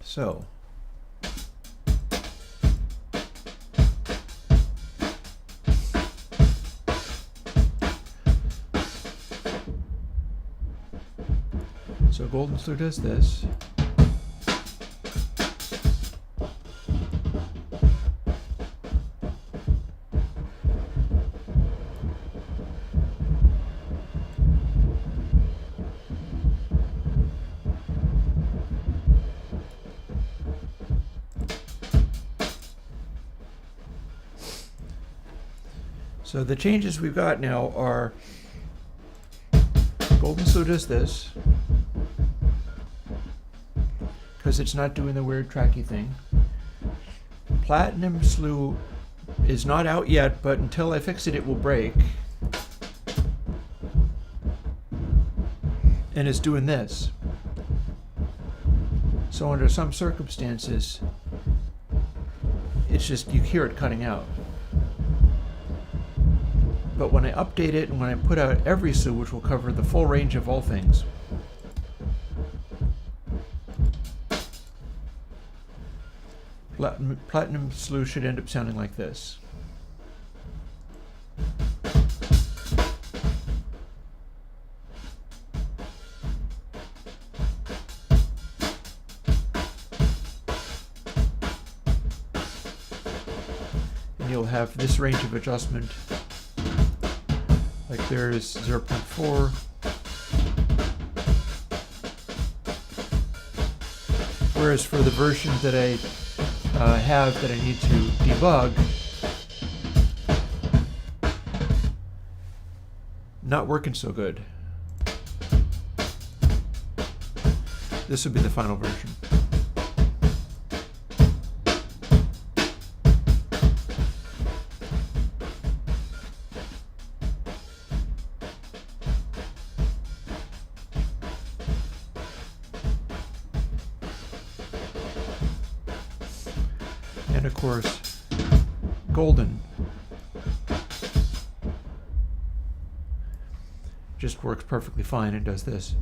So golden slew does this. So the changes we've got now are golden slew does this, because it's not doing the weird tracky thing. Platinum slew is not out yet, but until I fix it, it will break. And it's doing this. So under some circumstances, it's just, you hear it cutting out. But when I update it and when I put out every slew, which will cover the full range of all things, platinum slew should end up sounding like this. And you'll have this range of adjustment. Like there's 0.4. Whereas for the version that I have that I need to debug, not working so good. This would be the final version. And of course, golden just works perfectly fine and does this.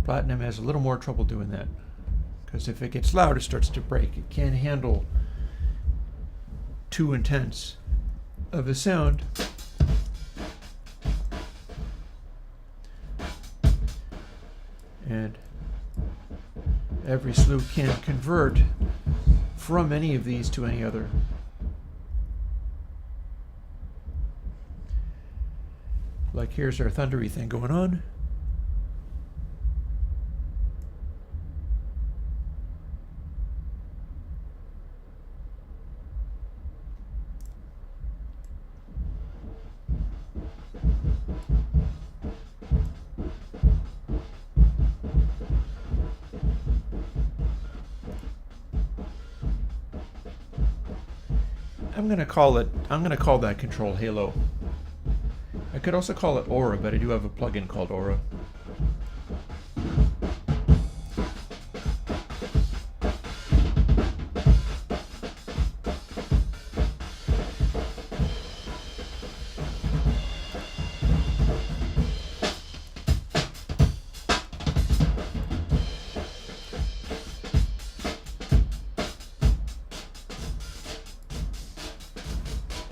Platinum has a little more trouble doing that, because if it gets loud, it starts to break. It can't handle too intense of a sound. And every slew can convert from any of these to any other. Like here's our thundery thing going on. I'm going to call that control halo. I could also call it aura, but I do have a plugin called aura.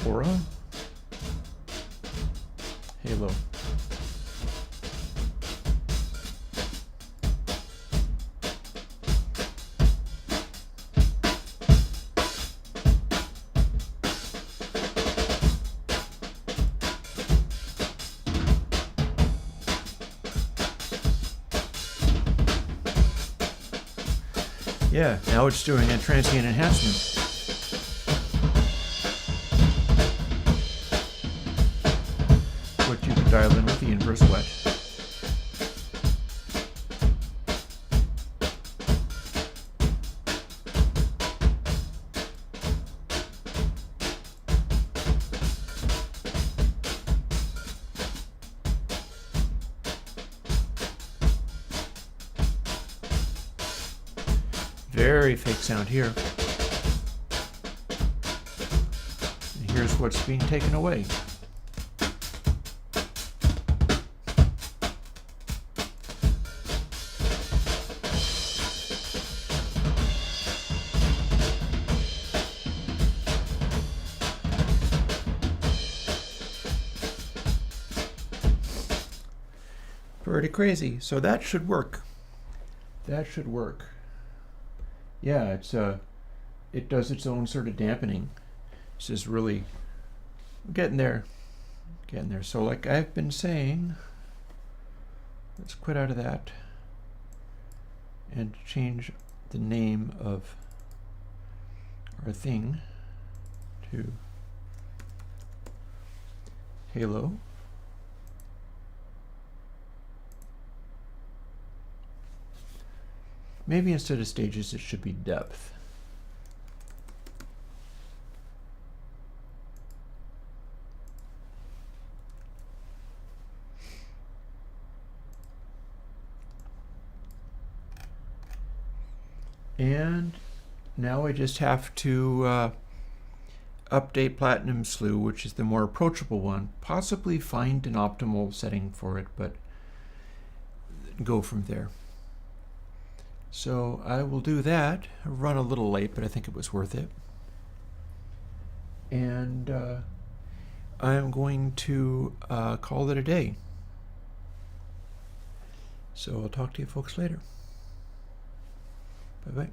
Aura, halo. Yeah, now it's doing a transient enhancement. Which you can dial in with the inverse wet. Very fake sound here. And here's what's being taken away. Pretty crazy. So that should work. That should work. Yeah, it does its own sort of dampening. This is really getting there. So like I've been saying, let's quit out of that and change the name of our thing to Halo. Maybe instead of stages, it should be depth. And now I just have to update Platinum Slew, which is the more approachable one. Possibly find an optimal setting for it, but go from there. So I will do that. I run a little late, but I think it was worth it. And I'm going to call it a day. So I'll talk to you folks later. Bye-bye.